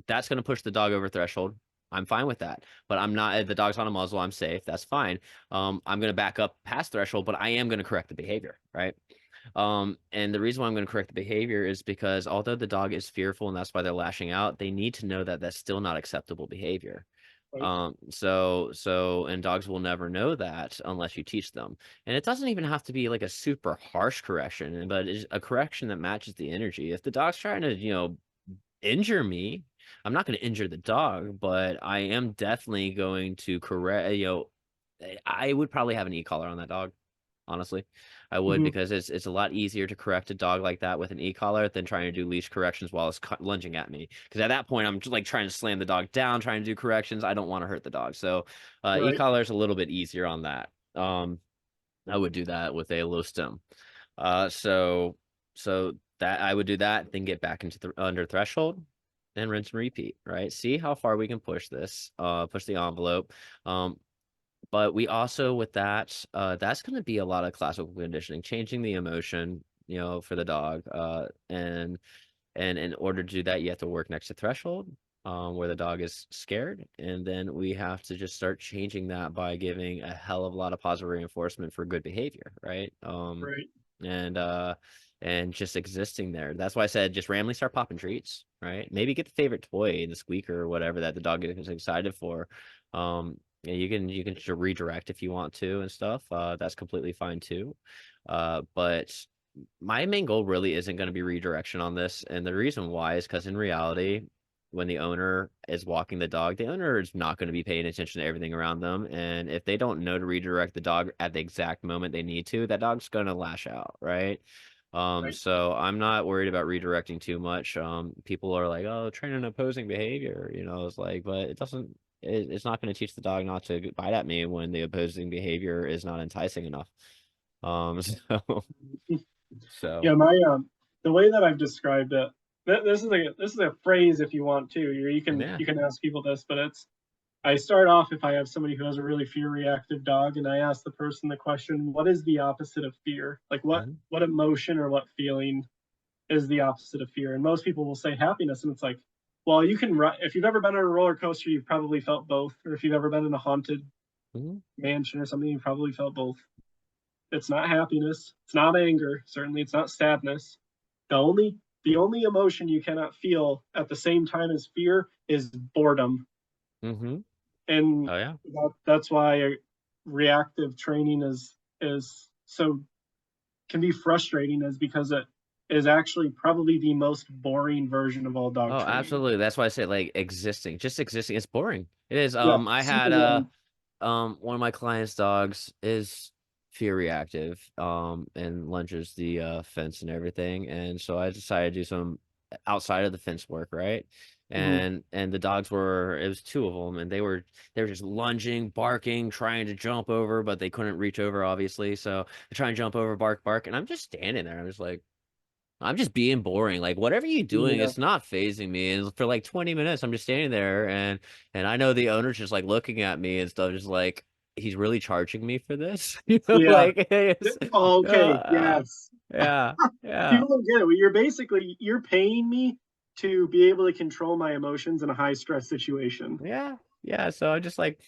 that's going to push the dog over threshold. I'm fine with that, but I'm not. The dog's on a muzzle. I'm safe. That's fine. I'm going to back up past threshold, but I am going to correct the behavior, right? And the reason why I'm going to correct the behavior is because although the dog is fearful and that's why they're lashing out, they need to know that that's still not acceptable behavior. Right. And dogs will never know that unless you teach them. And it doesn't even have to be like a super harsh correction, but it's a correction that matches the energy. If the dog's trying to, injure me, I'm not going to injure the dog, but I am definitely going to correct, I would probably have an e-collar on that dog. Honestly, I would Hmm. because it's a lot easier to correct a dog like that with an e-collar than trying to do leash corrections while it's lunging at me. Because at that point, I'm just like trying to slam the dog down, trying to do corrections. I don't want to hurt the dog, so Right. e-collar is a little bit easier on that. I would do that with a low stem. So that I would do that, then get back into the under threshold, and rinse and repeat. Right? See how far we can push this. Push the envelope. Um, but we also with that, that's going to be a lot of classical conditioning, changing the emotion, for the dog. And in order to do that, you have to work next to threshold, where the dog is scared, and then we have to just start changing that by giving a hell of a lot of positive reinforcement for good behavior, right? Right. And uh, and just existing there. That's why I said just randomly start popping treats, right? Maybe get the favorite toy, the squeaker or whatever that the dog is excited for. Yeah, you can redirect if you want to and stuff. That's completely fine too. But my main goal really isn't going to be redirection on this. And the reason why is because in reality, when the owner is walking the dog, the owner is not going to be paying attention to everything around them. And if they don't know to redirect the dog at the exact moment they need to, that dog's going to lash out, right? Right. So I'm not worried about redirecting too much. People are like, oh, train an opposing behavior, it's like, but it's not going to teach the dog not to bite at me when the opposing behavior is not enticing enough. So, Yeah. so. The way that I've described it, this is a phrase if you want to. Yeah. You can ask people this, but it's I start off if I have somebody who has a really fear reactive dog, and I ask the person the question, what is the opposite of fear? Like Mhm. what emotion or what feeling is the opposite of fear? And most people will say happiness, and it's like, well, if you've ever been on a roller coaster, you've probably felt both, or if you've ever been in a haunted Mhm. mansion or something, you've probably felt both. It's not happiness, it's not anger, certainly it's not sadness. The only emotion you cannot feel at the same time as fear is boredom. Mhm. And Oh yeah. that's why reactive training is so can be frustrating, is because it is actually probably the most boring version of all dog Oh, training. absolutely. That's why I say like existing, just existing. It's boring. It is. Yeah, I super had boring. one of my clients' dogs is fear reactive, and lunges the fence and everything, and so I decided to do some outside of the fence work, right? Mhm. and the dogs were, it was two of them, and they were just lunging, barking, trying to jump over, but they couldn't reach over, obviously. So they try and jump over, bark, bark, and I'm just standing there. I'm just like, I'm just being boring. Like whatever you're doing, Yeah. it's not phasing me. And for like 20 minutes, I'm just standing there, and I know the owner's just like looking at me and stuff, just like he's really charging me for this, Yeah. like it's, Okay. uh, Yes. yeah, yeah, People don't get it. You're paying me to be able to control my emotions in a high stress situation. yeah, yeah. So I just like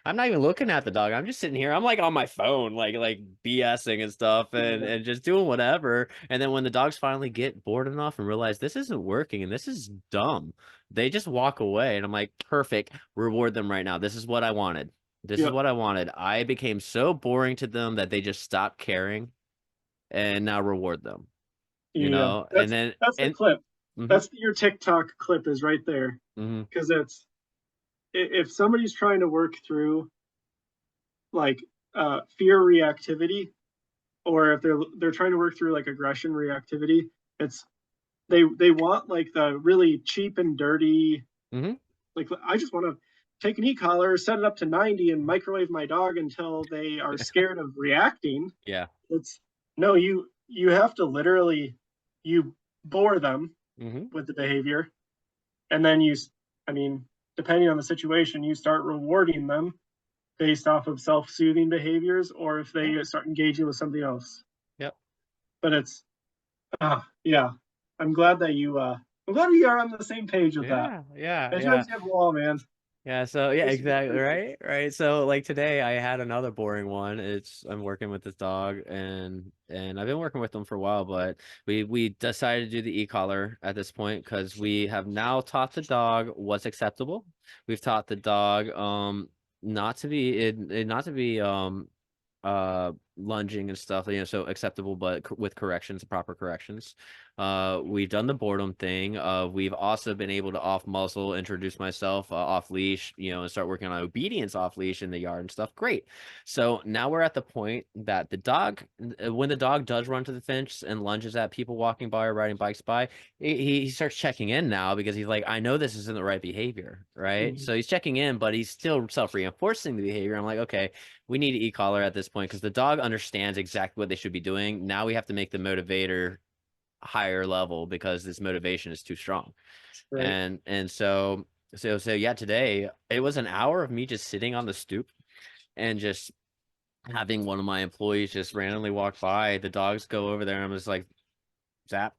I'm not even looking at the dog. I'm just sitting here. I'm like on my phone, like BSing and stuff, Yeah. and just doing whatever. And then when the dogs finally get bored enough and realize this isn't working and this is dumb, they just walk away. And I'm like, perfect. Reward them right now. This is what I wanted. This is Yep. what I wanted. I became so boring to them that they just stopped caring, and now reward them. You Yeah. know, and That's then that's the and clip. mm-hmm, That's your TikTok clip is right there. mm-hmm, Because if somebody's trying to work through like fear reactivity, or if they're trying to work through like aggression reactivity, it's they want like the really cheap and dirty, mm-hmm, like I just want to take an e-collar, set it up to 90 and microwave my dog until they are scared of reacting. yeah, It's no, you have to literally you bore them mm-hmm, with the behavior, and then I mean, depending on the situation, you start rewarding them based off of self-soothing behaviors, or if yeah, they start engaging with something else. yep, But it's yeah. I'm glad that I'm glad we are on the same page with that. yeah, yeah, It yeah. drives me up the wall, man. Yeah, so yeah, Makes me exactly, crazy. right? Right. So like today I had another boring one. It's I'm working with this dog and I've been working with them for a while, but we decided to do the e-collar at this point because we have now taught the dog what's acceptable. We've taught the dog not to be not to be lunging and stuff, so acceptable but with corrections, proper corrections. We've done the boredom thing. We've also been able to off muzzle, introduce myself off leash, and start working on obedience off leash in the yard and stuff. Great. So now we're at the point that the dog, when the dog does run to the fence and lunges at people walking by or riding bikes by, he starts checking in now because he's like, I know this isn't the right behavior, right? Mhm. So he's checking in, but he's still self-reinforcing the behavior. I'm like, okay, we need to e-collar at this point because the dog understands exactly what they should be doing. Now we have to make the motivator higher level because this motivation is too strong. Right. And so yeah, today it was an hour of me just sitting on the stoop and just having one of my employees just randomly walk by. The dogs go over there and I'm just like, zap.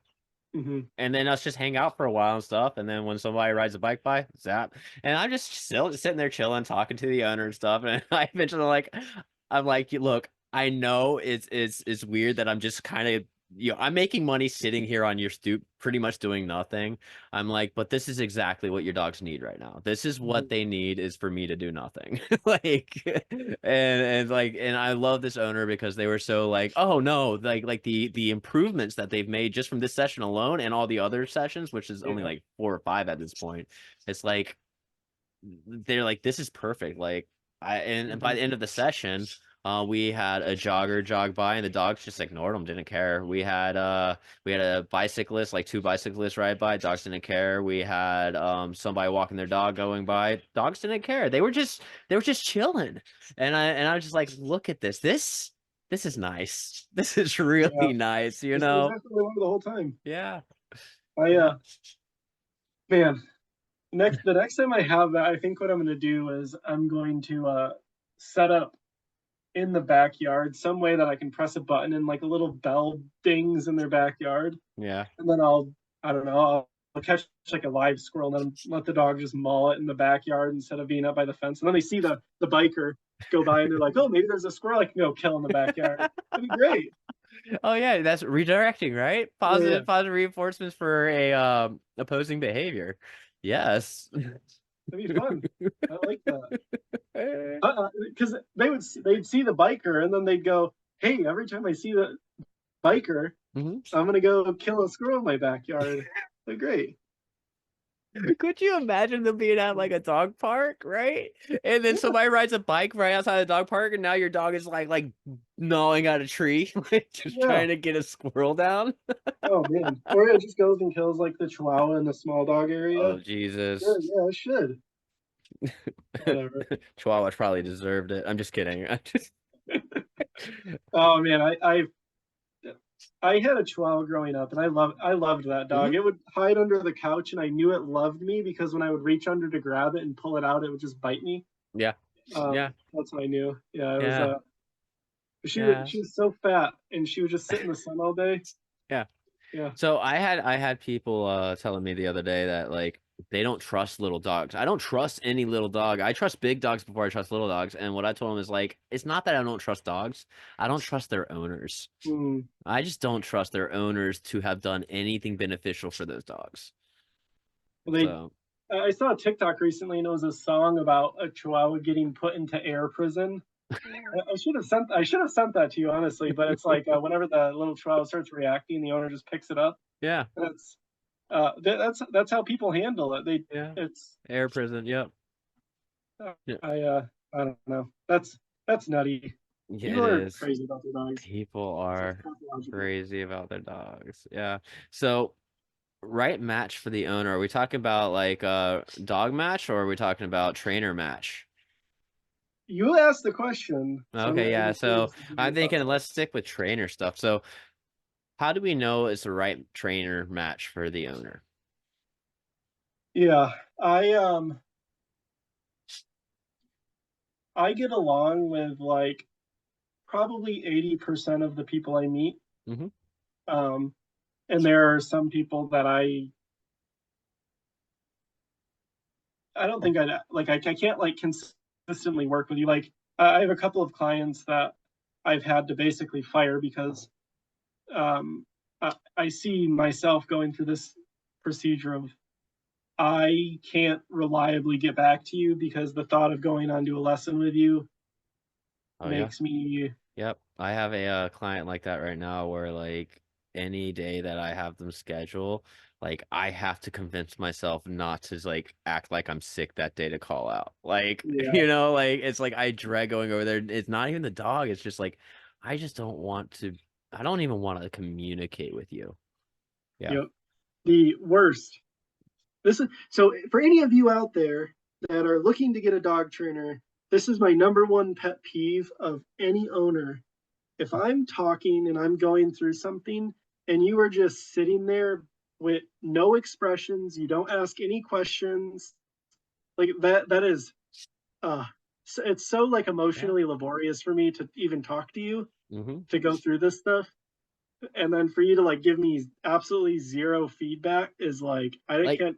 Hmm. And then us just hang out for a while and stuff. And then when somebody rides a bike by, zap. And I'm just still just sitting there chilling, talking to the owner and stuff. And I eventually I'm like, look, I know it's weird that I'm just kind of, I'm making money sitting here on your stoop, pretty much doing nothing. I'm like, but this is exactly what your dogs need right now. This is what Hmm. they need is for me to do nothing. Like, and I love this owner because they were so like, oh no, like the improvements that they've made just from this session alone and all the other sessions, which is only Yeah. like 4 or 5 at this point. It's like they're like, this is perfect. Like and by Hmm. the end of the session, we had a jogger jog by and the dogs just ignored him, didn't care. We had a bicyclist, like two bicyclists ride by, dogs didn't care. We had somebody walking their dog going by, dogs didn't care. They were just chilling. And I was just like, look at this. This is nice. This is Yeah. really nice, This is exactly what I wanted the whole time. Yeah. I Yeah. man, the next time I have that, I think what I'm gonna do is I'm going to set up in the backyard some way that I can press a button and like a little bell dings in their backyard, Yeah. and then I don't know, I'll catch like a live squirrel and then let the dog just maul it in the backyard instead of being up by the fence. And then they see the biker go by and they're like, oh, maybe there's a squirrel I can go kill in the backyard. That'd be great. Oh yeah, that's redirecting, right? Yeah, yeah. Positive reinforcements for a opposing behavior. Yes. That'd be fun. I like that. Because they'd see the biker and then they'd go, hey, every time I see the biker, Hmm. I'm gonna go kill a squirrel in my backyard. They're great. Could you imagine them being at like a dog park, right? And then Yeah. somebody rides a bike right outside the dog park, and now your dog is like gnawing at a tree, like just Yeah. trying to get a squirrel down. Oh man. Or it just goes and kills like the Chihuahua in the small dog area. Oh Jesus. Sure, yeah, it should. Whatever. Chihuahuas probably deserved it. I'm just kidding. I just Oh man, I had a Chihuahua growing up, and I loved that dog. Mhm. It would hide under the couch, and I knew it loved me because when I would reach under to grab it and pull it out, it would just bite me. Yeah. Yeah. That's what I knew. Yeah, it was. Yeah. Yeah. She was so fat, and she would just sit in the sun all day. Yeah. Yeah. So I had people telling me the other day that like they don't trust little dogs. I don't trust any little dog. I trust big dogs before I trust little dogs. And what I told them is like it's not that I don't trust dogs. I don't trust their owners. Mm. I just don't trust their owners to have done anything beneficial for those dogs. Well, So, I saw a TikTok recently, and it was a song about a Chihuahua getting put into air prison. I should have sent that to you honestly, but it's like whenever the little Chihuahua starts reacting, the owner just picks it up. yeah. That's that's how people handle it. Yeah. It's Air prison. Yep. uh, Yeah. I don't know. That's nutty. Yeah, it People are is. crazy about their dogs. People It's are pathological. crazy about their dogs. Yeah. So, right match for the owner. Are we talking about like a dog match or are we talking about trainer match? You asked the question, so Okay, yeah. I'm So curious to hear I'm your thoughts thinking on let's stick with trainer stuff. So how do we know it's the right trainer match for the owner? it. Yeah, I get along with like probably 80% of the people I meet. Hmm. Um, and there are some people that I don't think I'd like I can't like consistently work with you. Like I have a couple of clients that I've had to basically fire because I see myself going through this procedure of I can't reliably get back to you because the thought of going on to a lesson with you Oh yeah. makes me Yep. I have a client like that right now where like any day that I have them schedule, like I have to convince myself not to like act like I'm sick that day to call out. Like, yeah, like it's like I dread going over there. It's not even the dog. It's just like I just don't want to I don't even want to communicate with you. Yeah. you know, the worst. This is so for any of you out there that are looking to get a dog trainer, this is my number one pet peeve of any owner. If I'm talking and I'm going through something and you are just sitting there with no expressions, you don't ask any questions, like that is uh it's so like Yeah. emotionally laborious for me to even talk to you Hmm. to go through this stuff. And then for you to like give me absolutely zero feedback is like I Like can't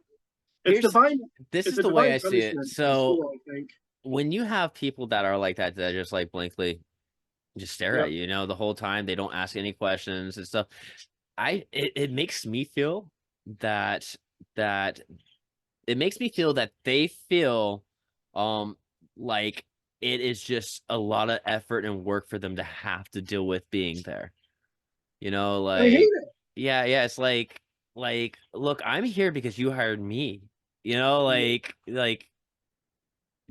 it's here's divine this it's is a the way divine I see it. punishment from So school, I think. when you have people that are like that just like blankly just stare at Yep. you, the whole time. They don't ask any questions and stuff. It makes me feel that that it makes me feel that they feel um like it is just a lot of effort and work for them to have to deal with being there. I hate Like it. yeah, yeah, it's like look, I'm here because you hired me. Yep. Like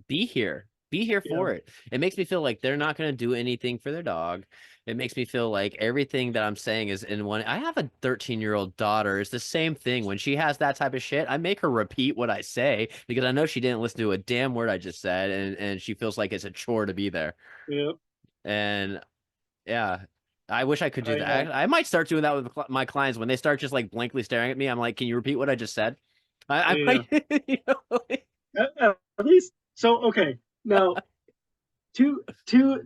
be here. Be here Yeah. for it. It makes me feel like they're not going to do anything for their dog. It makes me feel like everything that I'm saying is in one. I have a 13-year-old daughter. It's the same thing. When she has that type of shit, I make her repeat what I say because I know she didn't listen to a damn word I just said, and she feels like it's a chore to be there. Yep. And yeah, I wish I could do I that. I might start doing that with my clients when they start just like blankly staring at me. I'm like, can you repeat what I just said? I yeah. might, At least so okay. Now to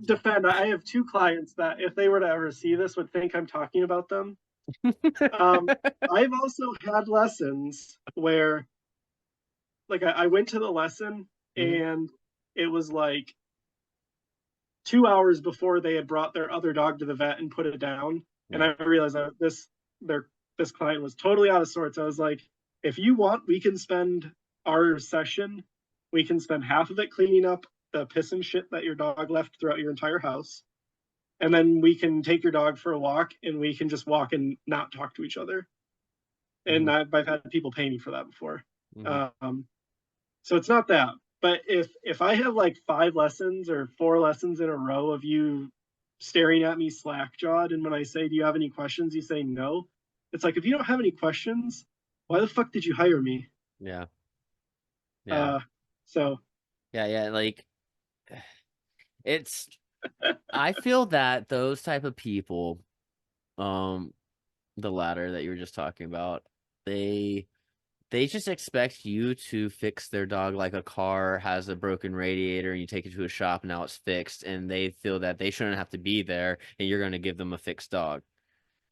defend, I have two clients that if they were to ever see this would think I'm talking about them. Um, I've also had lessons where like I went to the lesson Mhm. and it was like 2 hours before they had brought their other dog to the vet and put it down. And Yeah. I realized that this client was totally out of sorts. I was like, if you want, we can spend our session, we can spend half of it cleaning up the piss and shit that your dog left throughout your entire house. And then we can take your dog for a walk and we can just walk and not talk to each other. And Mhm. I've had people pay me for that before. Hmm. Um, so it's not that. But if I have like 5 lessons or 4 lessons in a row of you staring at me slack jawed, and when I say, "Do you have any questions?" you say no. It's like, if you don't have any questions, why the fuck did you hire me? Yeah. Yeah. Uh, so Yeah. Yeah. Like it's, I feel that those type of people, um, the latter that you were just talking about, they they just expect you to fix their dog like a car has a broken radiator and you take it to a shop and now it's fixed, and they feel that they shouldn't have to be there and you're going to give them a fixed dog.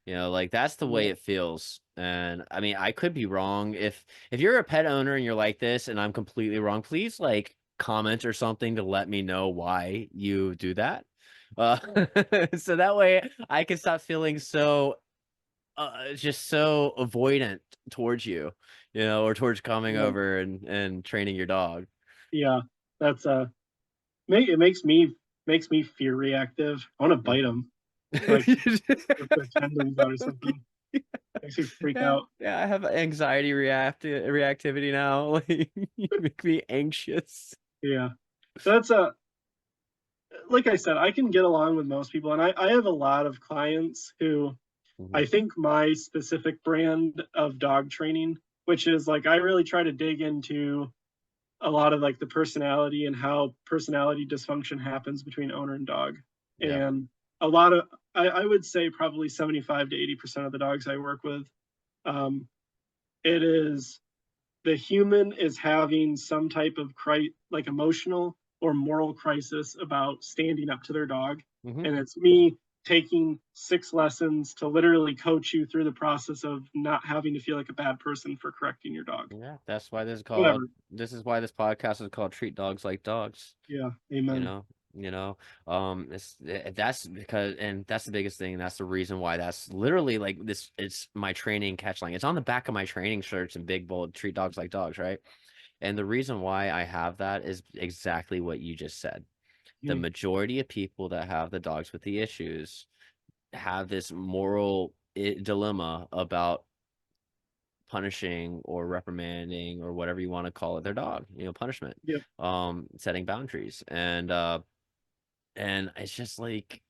Like that's the way yeah, it feels. And I mean, I could be wrong. If you're a pet owner and you're like this and I'm completely wrong, please like comment or something to let me know why you do that. Uh, so that way I can stop feeling so just so avoidant towards you, or towards coming yeah, over and training your dog. yeah. That's it makes me fear reactive. I want to bite them, like rip their tendons out or something. Makes me freak Yeah, out. yeah, I have anxiety reactivity now. Like you make me anxious. Yeah, that's like I said, I can get along with most people, and I have a lot of clients who Hmm. I think my specific brand of dog training, which is like I really try to dig into a lot of like the personality and how personality dysfunction happens between owner and dog. Yeah. And a lot of I would say probably 75 to 80% of the dogs I work with, um, it is the human is having some type of like emotional or moral crisis about standing up to their dog, Hmm. and it's me taking 6 lessons to literally coach you through the process of not having to feel like a bad person for correcting your dog. Yeah, that's why Whatever. this is why this podcast is called Treat Dogs Like Dogs. Yeah, you amen. know you know that's because, and that's the biggest thing, and that's the reason why that's literally like this, it's my training catch line. It's on the back of my training shirts in big bold: treat dogs like dogs, right? And the reason why I have that is exactly what you just said. The Mhm. majority of people that have the dogs with the issues have this moral dilemma about punishing or reprimanding or whatever you want to call it their dog, punishment, Yep. setting boundaries. And it's just like,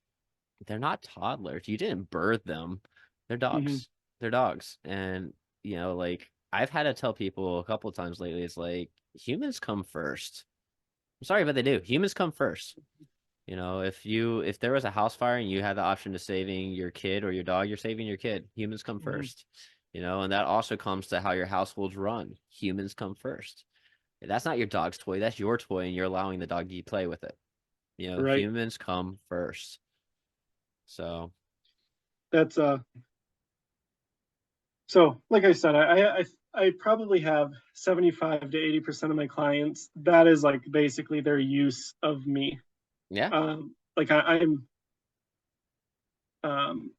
they're not toddlers. You didn't birth them. They're Hmm. dogs. They're dogs. And, like, I've had to tell people a couple of times lately, it's like, humans come first. I'm sorry, but they do. Humans come first. If there was a house fire and you had the option to saving your kid or your dog, you're saving your kid. Humans come Hmm. first. And that also comes to how your households run. Humans come first. That's not your dog's toy. That's your toy, and you're allowing the dog to play with it. Right. Humans come first. So, That's so like I said, I probably have 75 to 80% of my clients. That is like basically their use of me. yeah. Like I'm um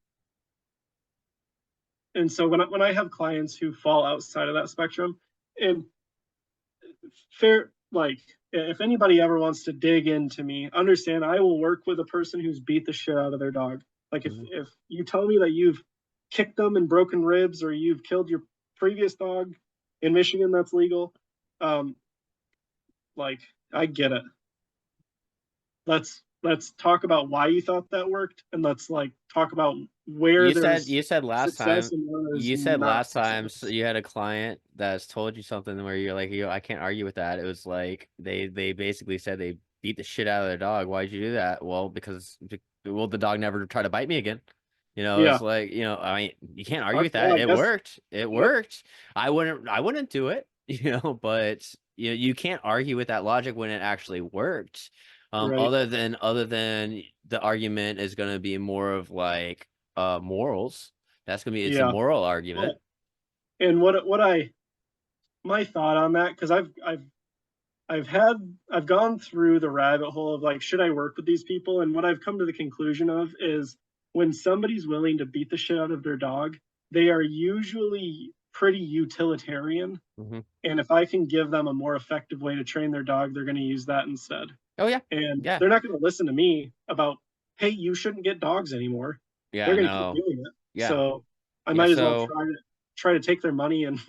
and so when I have clients who fall outside of that spectrum, and fair like if anybody ever wants to dig into me, understand I will work with a person who's beat the shit out of their dog. Like if Mhm. if you tell me that you've kicked them and broken ribs or you've killed your previous dog in Michigan, that's legal. Um, like I get it. Let's talk about why you thought that worked, and let's like talk about where You said there's you said last success time and where there's you said not last time so success. you had a client that's told you something where you're like, I can't argue with that. It was like they basically said they beat the shit out of their dog. Why'd you do that? Well, because well, the dog never tried to bite me again. It's Yeah, like, I mean, you can't argue fuck, with well, that. I It guess. worked. It Yep. worked. I wouldn't do it, but you can't argue with that logic when it actually worked. Right. Other than the argument is going to be more of like morals. It's a Yeah. moral Well, argument. and what I my thought on that, because I've gone through the rabbit hole of like, should I work with these people? And what I've come to the conclusion of is when somebody's willing to beat the shit out of their dog, they are usually pretty utilitarian. Hmm. And if I can give them a more effective way to train their dog, they're going to use that instead. Oh yeah, And yeah, they're not going to listen to me about, hey, you shouldn't get dogs anymore. They're yeah. going to keep No, doing it. yeah, So I yeah. might as well So try to take their money and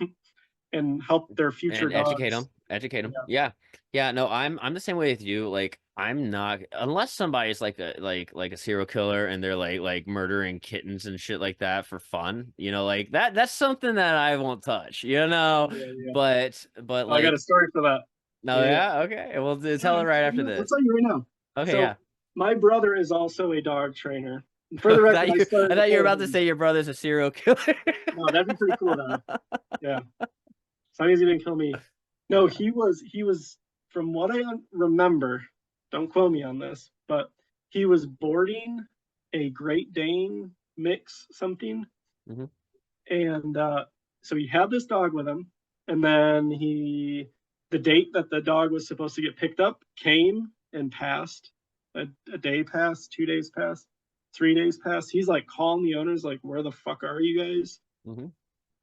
and help their future And educate dogs. them, educate them. Yeah, Yeah, no, I'm the same way with you. Like, I'm not, unless somebody's like a serial killer and they're like murdering kittens and shit like that for fun, you know, like that's something that I won't touch, you know. yeah, yeah. But I got a like, story for that. no, Yeah, yeah. yeah, okay, well, tell Yeah, it right after I'll this. tell you right now. Okay, yeah. So my brother is also a dog trainer. And for the record, I I started thought you were before about to him. say your brother's a serial killer. No, that'd be pretty cool though. Yeah, as long as he didn't kill me. No, Yeah. he was from what I remember. Don't quote me on this, but he was boarding a Great Dane mix something, Hmm. and so he had this dog with him, and then the date that the dog was supposed to get picked up came and passed. A day passed, 2 days passed, 3 days passed. He's like calling the owners, like, "Where the fuck are you guys?" Hmm.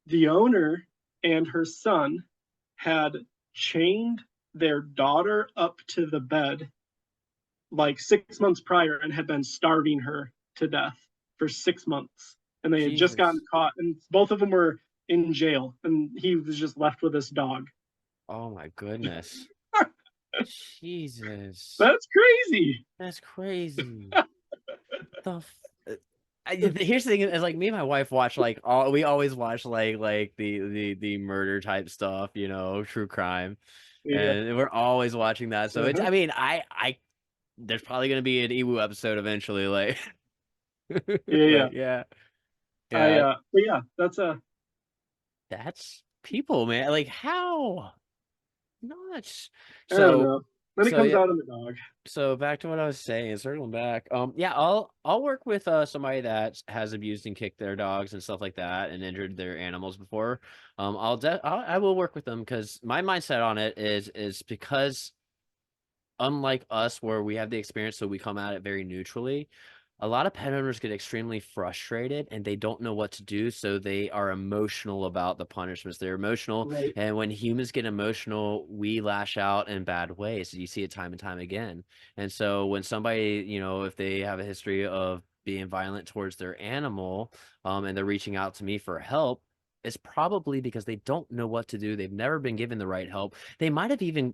The owner and her son had chained their daughter up to the bed like 6 months prior and had been starving her to death for 6 months. And they had just gotten Jesus. caught, and both of them were in jail, and he was just left with this dog. Oh my goodness. Jesus. That's crazy. That's crazy. The here's the thing is like me and my wife watch like all we always watch like the murder type stuff, you know, true crime. Yeah. And we're always watching that. So it's Uh-huh. I mean, I there's probably gonna be an Ewu episode eventually, like Yeah, yeah. like yeah. I Yeah. but yeah, that's a That's people, man. Like how nuts. I don't So know. Then it so comes yeah. out in the dog. So back to what I was saying, circling back. Yeah, I'll work with somebody that has abused and kicked their dogs and stuff like that and injured their animals before. I will work with them because my mindset on it is because unlike us where we have the experience, so we come at it very neutrally. A lot of pet owners get extremely frustrated and they don't know what to do, so they are emotional about the punishments. They're emotional, Right. and when humans get emotional, we lash out in bad ways. You see it time and time again. And so when somebody, you know, if they have a history of being violent towards their animal, and they're reaching out to me for help, it's probably because they don't know what to do. They've never been given the right help. They might have even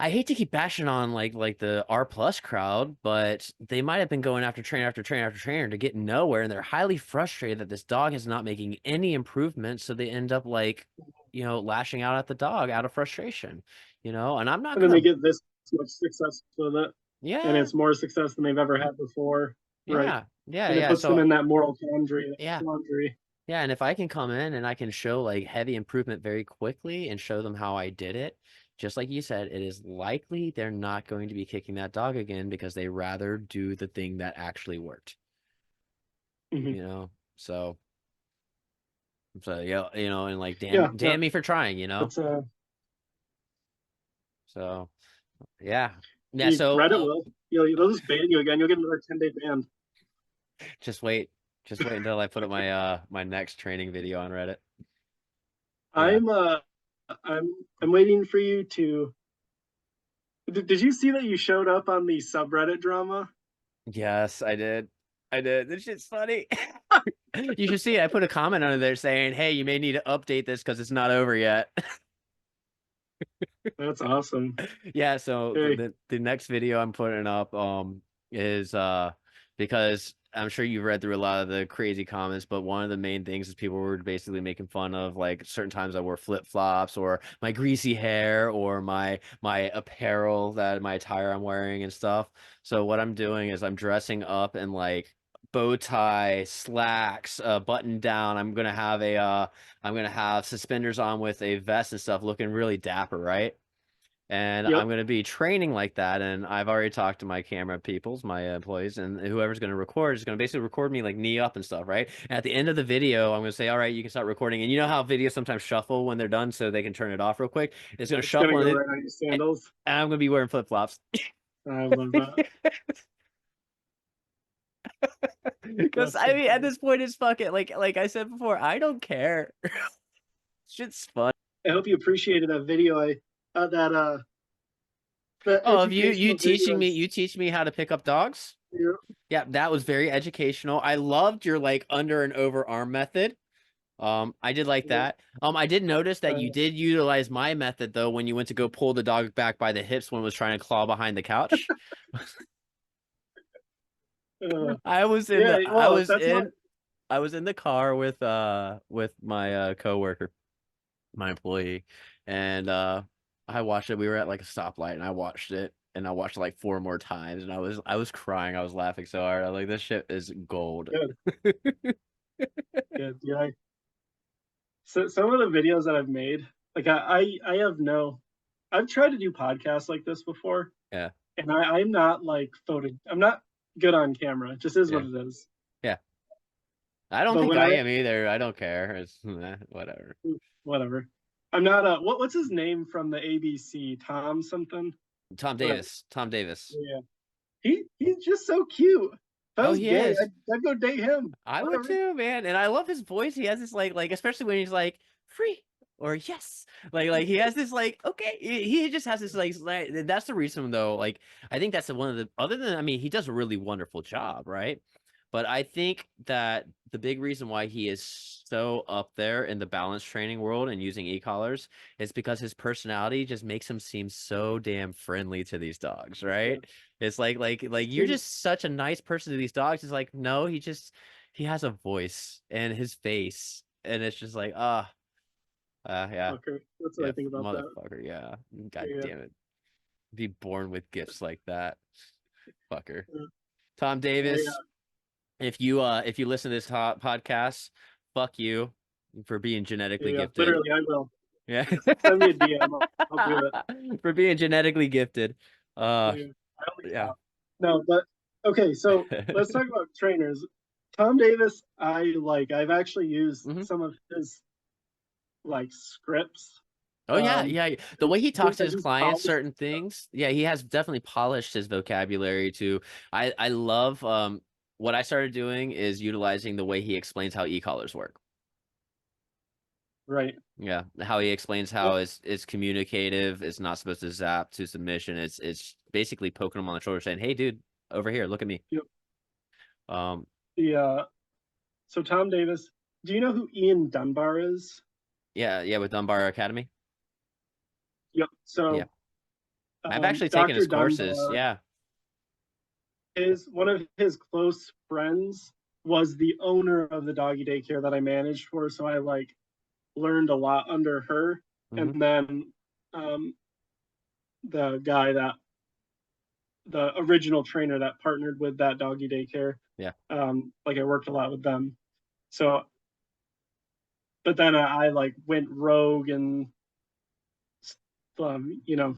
I hate to keep bashing on like the R plus crowd, but they might have been going after trainer after trainer after trainer to get nowhere, and they're highly frustrated that this dog is not making any improvements, so they end up like, you know, lashing out at the dog out of frustration, you know, and I'm not And then they gonna, get this much success with it, and yeah, it's more success than they've ever had before. Right. And it yeah, puts them so in that moral quandary. yeah, Quandary. yeah, and if I can come in and I can show like heavy improvement very quickly and show them how I did it, just like you said, it is likely they're not going to be kicking that dog again because they rather do the thing that actually worked, Hmm. you know? So yeah, you know, and like Yeah, yeah. damn me for trying, you know? That's So yeah. Yeah, you so Reddit will. They'll just ban you again. You'll get another 10-day ban. just wait. Just wait until I put up my my next training video on Reddit. Yeah. I'm uh I'm waiting for you to did you see that you showed up on the subreddit drama? Yes, I did. I did. This shit's funny. You should see, I put a comment under there saying, "Hey, you may need to update this because it's not over yet." That's awesome. Yeah, so Hey, the next video I'm putting up is because I'm sure you've read through a lot of the crazy comments, but one of the main things is people were basically making fun of like certain times I wore flip-flops or my greasy hair or my apparel that my attire I'm wearing and stuff. So what I'm doing is I'm dressing up in like bow tie, slacks, button down. I'm gonna have suspenders on with a vest and stuff, looking really dapper, right? And yep. I'm going to be training like that. And I've already talked to my camera peoples, my employees, and whoever's going to record is going to basically record me like knee up and stuff, right? And at the end of the video, I'm going to say, all right, you can start recording. And you know how videos sometimes shuffle when they're done so they can turn it off real quick? It's going to It's gonna shuffle go and right on your sandals. I'm going to be wearing flip-flops. I love that. Because That's I so mean, at funny. this point, it's fucking like I said before, I don't care. Shit's fun. I hope you appreciated that video. I that Oh, if educational video is you teach me how to pick up dogs? you Yeah, that was very educational. I loved your like under and over arm method. I did like that. I did notice that you Uh, did utilize my method though when you went to go pull the dog back by the hips when it was trying to claw behind the couch. uh, I was in yeah, the I well, was that's not in I was in the car with my coworker, my employee, and I watched it. We were at like a stoplight and I watched it and I watched it like four more times and I was crying. I was laughing so hard. I was like, this shit is gold. good. Good. Yeah. So some of the videos that I've made, like I have no, I've tried to do podcasts like this before, Yeah. and I'm not like I'm not good on camera. It just is what Yeah. it is. Yeah. I don't But think when I am either. I don't care. It's whatever. whatever, I'm not what's his name from the ABC? Tom something. Tom Whatever. Davis. Tom Davis. Yeah. He's just so cute. If I Oh, was he gay, is. I'd go date him. I would Whatever. too, man. And I love his voice. He has this like especially when he's like free or yes. Like he has this like okay. He just has this like that's the reason though. Like I think that's the one of the other than I mean he does a really wonderful job, right? But I think that the big reason why he is so up there in the balance training world and using e-collars is because his personality just makes him seem so damn friendly to these dogs, Yeah. right? It's like you're Dude, just such a nice person to these dogs. It's like, no, he has a voice and his face, and it's just like, yeah, fucker. That's what yeah, I think about that. motherfucker, yeah. God Yeah. damn it. Be born with gifts like that. Fucker. Yeah. Tom Davis, Yeah. if you listen to this podcast, fuck you for being genetically Yeah. gifted. Literally, I will. Yeah. Send me a DM. I'll do it. For being genetically gifted. Yeah. I only Yeah. stop. No, but okay. So let's talk about trainers. Tom Davis, I like. I've actually used hmm some of his like scripts. Oh yeah, Um, yeah. The way he talks to because his he's clients, polished. certain things, yeah, he has definitely polished his vocabulary too. I love what I started doing is utilizing the way he explains how e-collars work. Right. Yeah, how he explains how Well, it's communicative, it's not supposed to zap to submission. It's basically poking him on the shoulder saying, "Hey dude, over here, look at me." yep. Um The so Tom Davis. Do you know who Ian Dunbar is? yeah, yeah, with Dunbar Academy. Yep. Yeah. So I've actually taken Dr. his courses. Dunbar, Yeah. his one of his close friends was the owner of the doggy daycare that I managed for. So I like learned a lot under her. hmm And then um, the guy that the original trainer that partnered with that doggy daycare, Yeah. like I worked a lot with them. So, but then I like went rogue and you know,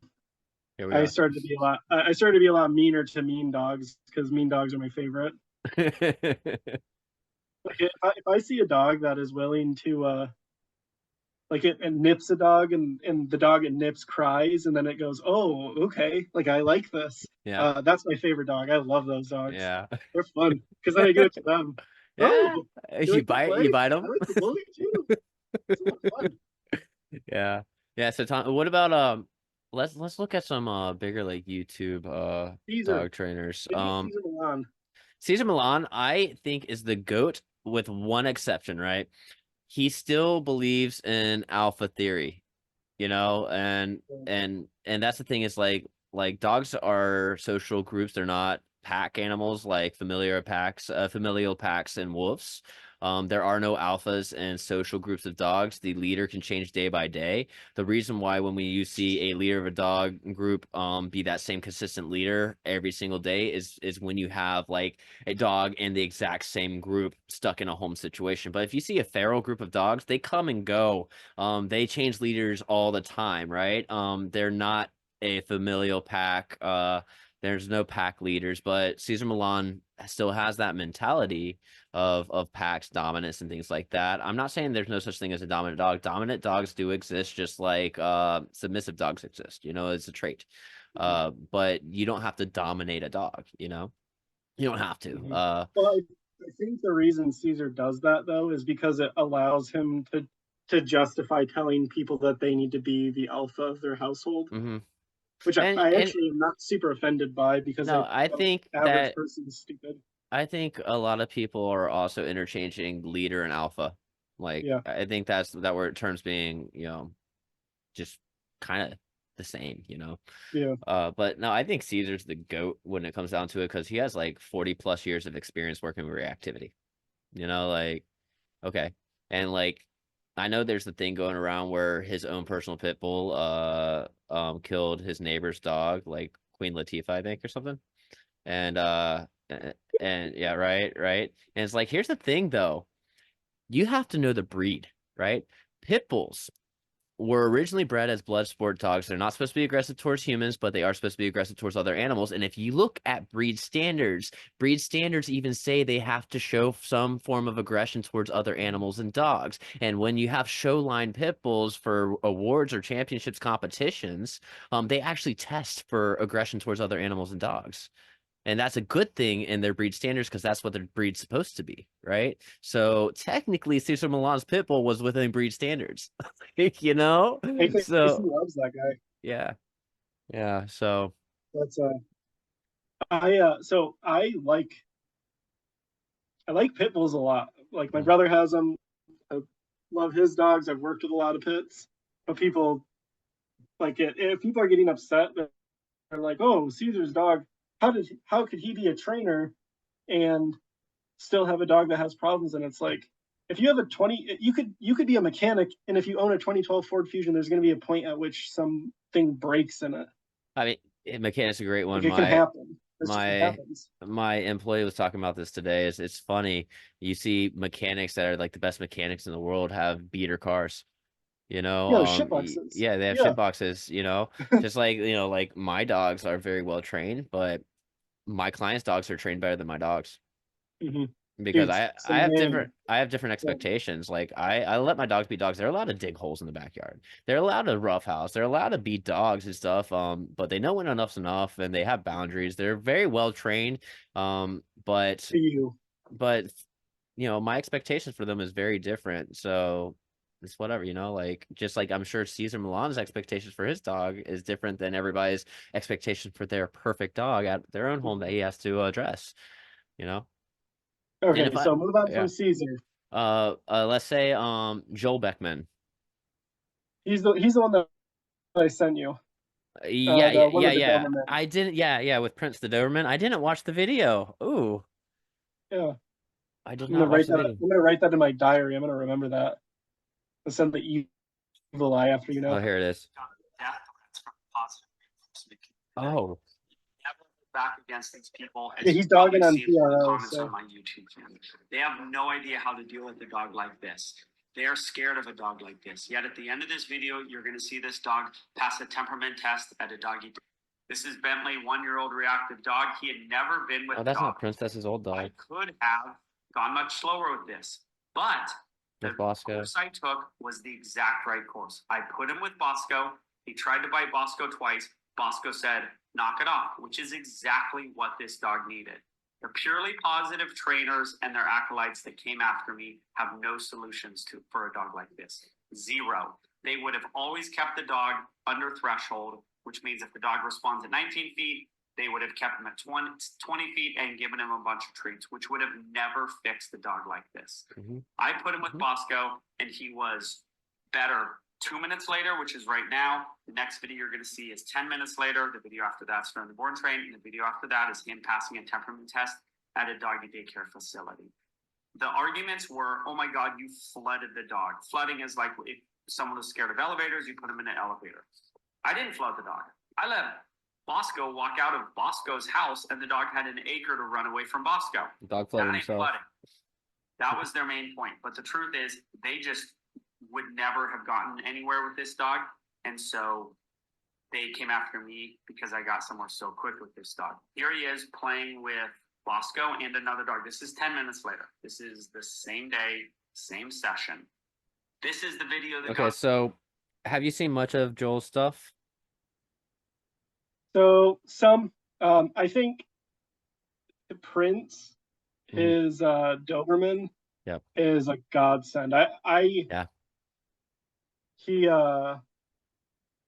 Here we I are. started to be a lot. I started to be a lot meaner to mean dogs because mean dogs are my favorite. Like if I see a dog that is willing to like it nips a dog and the dog it nips cries and then it goes, oh, okay, like I like this. Yeah. That's my favorite dog. I love those dogs. Yeah. They're fun because then I give it to them. Yeah. Oh, you You like to bite play? you bite I them. like to bully too. It's a lot of fun. Yeah. Yeah, so Tom, what about let's look at some bigger like YouTube Caesar, dog trainers. maybe Caesar Milan. Caesar Milan, I think, is the GOAT with one exception, right? He still believes in alpha theory, and that's the thing is like dogs are social groups. They're not pack animals like familial packs and wolves. There are no alphas in social groups of dogs. The leader can change day by day. The reason why when you see a leader of a dog group be that same consistent leader every single day is when you have like a dog in the exact same group stuck in a home situation. But if you see a feral group of dogs, they come and go. They change leaders all the time, right? They're not a familial pack. There's no pack leaders, but Caesar Milan still has that mentality of packs dominance and things like that. I'm not saying there's no such thing as a dominant dog. Dominant dogs do exist, just like submissive dogs exist. It's a trait. But you don't have to dominate a dog. You don't have to. Mm-hmm. Well, I think the reason Caesar does that though is because it allows him to justify telling people that they need to be the alpha of their household, Mhm. which I And actually am not super offended by because no, the average person is stupid. I think a lot of people are also interchanging leader and alpha. Like Yeah. I think that where it turns being, just kind of the same, Yeah. But no, I think Caesar's the GOAT when it comes down to it because he has like 40 plus years of experience working with reactivity. Like okay. And like I know there's the thing going around where his own personal pit bull killed his neighbor's dog, like Queen Latifah, I think, or something. And and yeah, right. And it's like here's the thing though. You have to know the breed, right? Pit bulls were originally bred as blood sport dogs. They're not supposed to be aggressive towards humans, but they are supposed to be aggressive towards other animals. And if you look at breed standards even say they have to show some form of aggression towards other animals and dogs. And when you have show line pit bulls for awards or championships competitions, they actually test for aggression towards other animals and dogs. And that's a good thing in their breed standards because that's what their breed's supposed to be, right? So technically, Cesar Milan's pit bull was within breed standards, you know? Casey So loves that guy. yeah, yeah. So That's so I like pit bulls a lot. Like my mm, brother has them. I love his dogs. I've worked with a lot of pits, but people like it. If people are getting upset, they're like, "Oh, Caesar's dog. How could he be a trainer and still have a dog that has problems?" And it's like, if you have a 20, you could be a mechanic, and if you own a 2012 Ford Fusion, there's going to be a point at which something breaks in it. I mean, mechanic's a great Like one. it can My happen. This just my happens. my employee was talking about this today. It's funny. You see mechanics that are like the best mechanics in the world have beater cars. Yeah, the shit boxes. Yeah, they have Yeah. shit boxes, just like, like my dogs are very well trained, but my clients' dogs are trained better than my dogs Mm-hmm. because Dude, I have same. different Yeah. expectations. Like I let my dogs be dogs. They're allowed to dig holes in the backyard. They're allowed to roughhouse. They're allowed to be dogs and stuff. But they know when enough's enough and they have boundaries. They're very well trained. But To you. but my expectations for them is very different. So it's whatever, like just like I'm sure Caesar Milan's expectations for his dog is different than everybody's expectation for their perfect dog at their own home that he has to address, you know? And if Okay, I so move on from yeah. Caesar. Let's say Joel Beckman. He's the one that I sent you. Yeah, yeah, The one yeah, with the yeah. Doberman. I didn't yeah, with Prince the Doberman. I didn't watch the video. Ooh, Yeah. I did not watch the video. I'm gonna write that in my diary. I'm gonna remember that. I'll send the evil eye after you Oh, know. here it is. Death threats from positive reinforcement. Oh, Never back against these people, Yeah, as he's you've probably dogging on seen from the PRO, comments on so my YouTube channel. They have no idea how to deal with a dog like this. They are scared of a dog like this. Yet at the end of this video, you're going to see this dog pass a temperament test at a doggy. This is Bentley, 1-year-old reactive dog. He had never been with oh, a that's dog. not Prince. That's his old I dog could have gone much slower with this, but the with Bosco. course I took was the exact right course. I put him with Bosco. He tried to bite Bosco twice. Bosco said, knock it off, which is exactly what this dog needed. The purely positive trainers and their acolytes that came after me have no solutions for a dog like this. Zero. They would have always kept the dog under threshold, which means if the dog responds at 19 feet, they would have kept him at 20 feet and given him a bunch of treats, which would have never fixed the dog like this. Mm-hmm. I put him with Mhm. Bosco, and he was better 2 minutes later, which is right now. The next video you're going to see is 10 minutes later. The video after that's from the born train. And the video after that is him passing a temperament test at a doggy daycare facility. The arguments were, oh my God, you flooded the dog. Flooding is like if someone was scared of elevators, you put him in an elevator. I didn't flood the dog. I let Bosco walk out of Bosco's house, and the dog had an acre to run away from Bosco. Dog flooded That ain't himself. flooding. That was their main point. But the truth is, they just would never have gotten anywhere with this dog. And so they came after me because I got somewhere so quick with this dog. Here he is playing with Bosco and another dog. This is 10 minutes later. This is the same day, same session. This is the video that Okay, so have you seen much of Joel's stuff? so I think Prince, his Doberman, Yep. is a godsend. I Yeah. he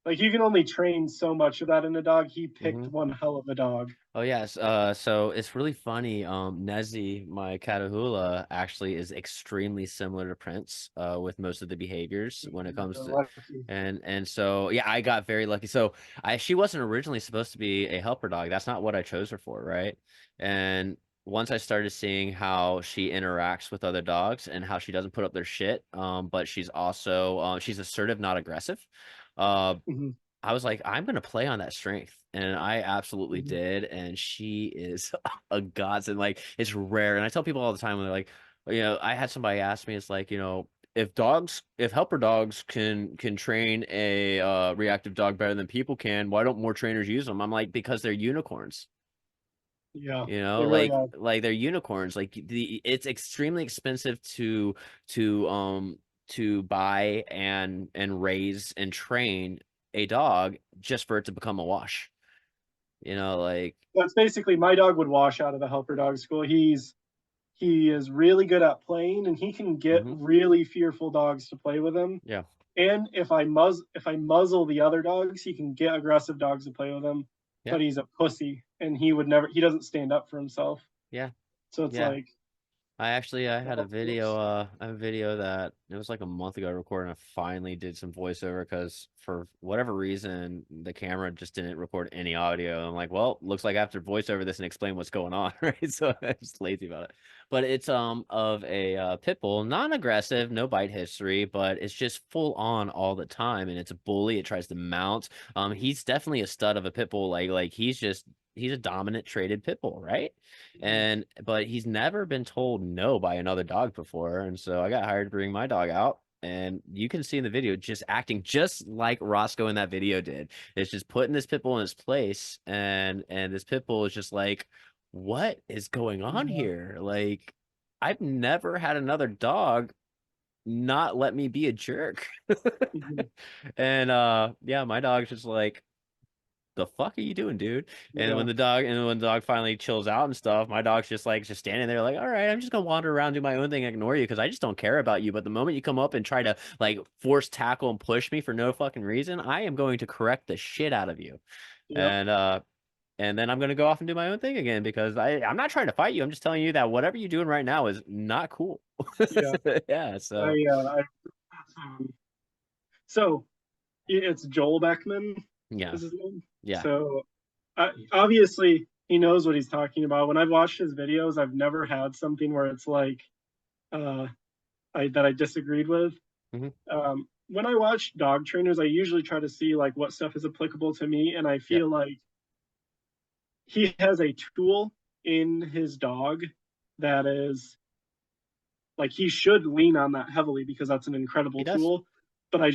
Like you can only train so much of that in a dog. He picked Hmm. one hell of a dog. Oh yes. So it's really funny. Nezzy, my Catahoula, actually is extremely similar to Prince, with most of the behaviors when it You comes got to, lucky. and so yeah, I got very lucky. So she wasn't originally supposed to be a helper dog. That's not what I chose her for, right? And once I started seeing how she interacts with other dogs and how she doesn't put up their shit, but she's also she's assertive, not aggressive. Uh, Mhm, I was like, I'm gonna play on that strength, and I absolutely mhm. did. And she is a godsend. Like it's rare, and I tell people all the time when they're like, I had somebody ask me, it's like, if helper dogs can train a reactive dog better than people can, why don't more trainers use them? I'm like, because they're unicorns. Yeah, You know, they really are. like they're unicorns. Like it's extremely expensive to to buy and raise and train a dog just for it to become a wash. Like That's basically my dog would wash out of the helper dog school. He is really good at playing, and he can get hmm really fearful dogs to play with him. yeah, And if I muzzle the other dogs, he can get aggressive dogs to play with him. yeah, But he's a pussy, and he doesn't stand up for himself. yeah, So it's yeah. like I had a oh, video, whoops. a video that it was like a month ago I recorded, and I finally did some voiceover because for whatever reason the camera just didn't record any audio. I'm like, well, looks like I have to voiceover this and explain what's going on, right? So I'm just lazy about it. But it's of a pit bull, non-aggressive, no bite history, but it's just full on all the time, and it's a bully. It tries to mount. He's definitely a stud of a pit bull. Like he's a dominant traded pit bull, right? And but he's never been told no by another dog before, and so I got hired to bring my dog out. And you can see in the video just acting just like Roscoe in that video did. It's just putting this pit bull in its place, and this pit bull is just like, what is going on Yeah. here? Like, I've never had another dog not let me be a jerk. Mhm. And yeah, my dog's just like, the fuck are you doing, dude? Yeah. And when the dog finally chills out and stuff, my dog's just like just standing there like, all right, I'm just gonna wander around, do my own thing, ignore you because I just don't care about you. But the moment you come up and try to like force tackle and push me for no fucking reason, I am going to correct the shit out of you. Yep. And then I'm gonna go off and do my own thing again because I'm not trying to fight you. I'm just telling you that whatever you're doing right now is not cool. Yeah. Yeah, I so um, so it's Joel Beckman yeah, is his name. yeah. So obviously he knows what he's talking about. When I've watched his videos, I've never had something where it's like uh, I disagreed with. hmm When I watch dog trainers, I usually try to see like what stuff is applicable to me, and I Yep, feel like he has a tool in his dog that is like he should lean on that heavily because that's an he incredible does. tool. But I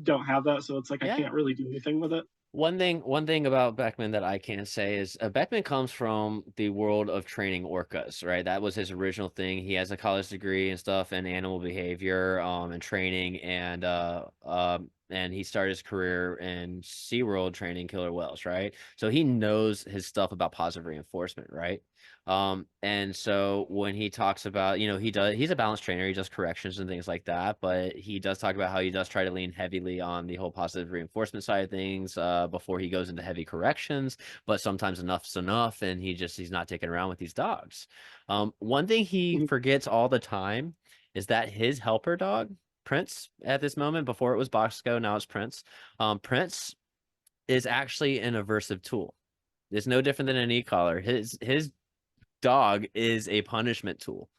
don't have that, so it's like I Yeah. can't really do anything with it. One thing about Beckman that I can say is Beckman comes from the world of training orcas, right? That was his original thing. He has a college degree and stuff in animal behavior, and training, and he started his career in SeaWorld training killer whales, right? So he knows his stuff about positive reinforcement, right? And so when he talks about, he's a balance trainer, he does corrections and things like that, but he does talk about how he does try to lean heavily on the whole positive reinforcement side of things, before he goes into heavy corrections, but sometimes enough's enough, and he's not taking around with these dogs. One thing he Mhm. forgets all the time is that his helper dog, Prince, at this moment, before it was Boxco, now it's Prince. Prince is actually an aversive tool. It's no different than an e-collar. His dog is a punishment tool.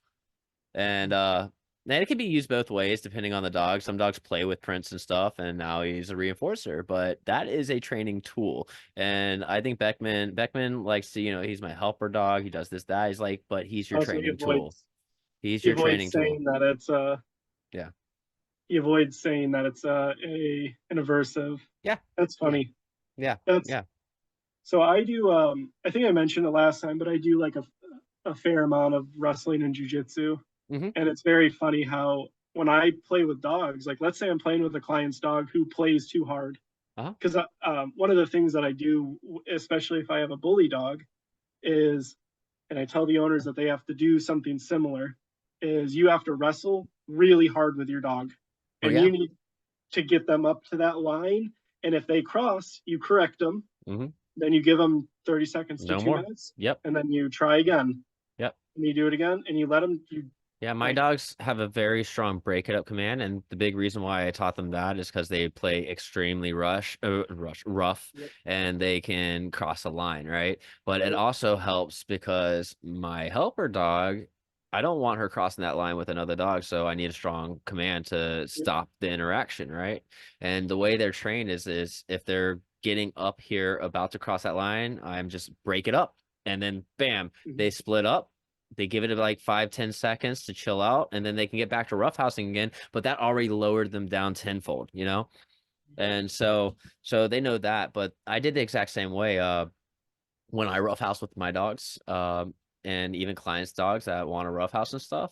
And it can be used both ways depending on the dog. Some dogs play with Prince and stuff, and now he's a reinforcer, but that is a training tool. And I think Beckman likes to, he's my helper dog, he does this, that. He's like, but he's your Also, training tool. He's he your avoids training tool. saying that it's Yeah. a an aversive. Yeah. That's Yeah. funny. Yeah. That's Yeah. so I do. I think I mentioned it last time, but I do like a fair amount of wrestling and jujitsu, Mm-hmm. and it's very funny how when I play with dogs, like let's say I'm playing with a client's dog who plays too hard, Uh-huh. because one of the things that I do, especially if I have a bully dog, is, and I tell the owners that they have to do something similar, is you have to wrestle really hard with your dog, Oh and yeah. you need to get them up to that line. And if they cross, you correct them. Mm-hmm. Then you give them 30 seconds to No 2 more. minutes. Yep. And then you try again. Yep. And you do it again, and you let them. Yeah, my like, dogs have a very strong break it up command, and the big reason why I taught them that is because they play extremely rough, Yep. and they can cross a line, right? But it Right. also helps because my helper dog, I don't want her crossing that line with another dog, so I need a strong command to Yep. stop the interaction, right? And the way they're trained is if they're getting up here about to cross that line, I'm just break it up, and then bam, they split up. They give it like 5-10 seconds to chill out, and then they can get back to roughhousing again. But that already lowered them down tenfold, you know? And so they know that. But I did the exact same way when I roughhouse with my dogs, and even clients' dogs that want to roughhouse and stuff.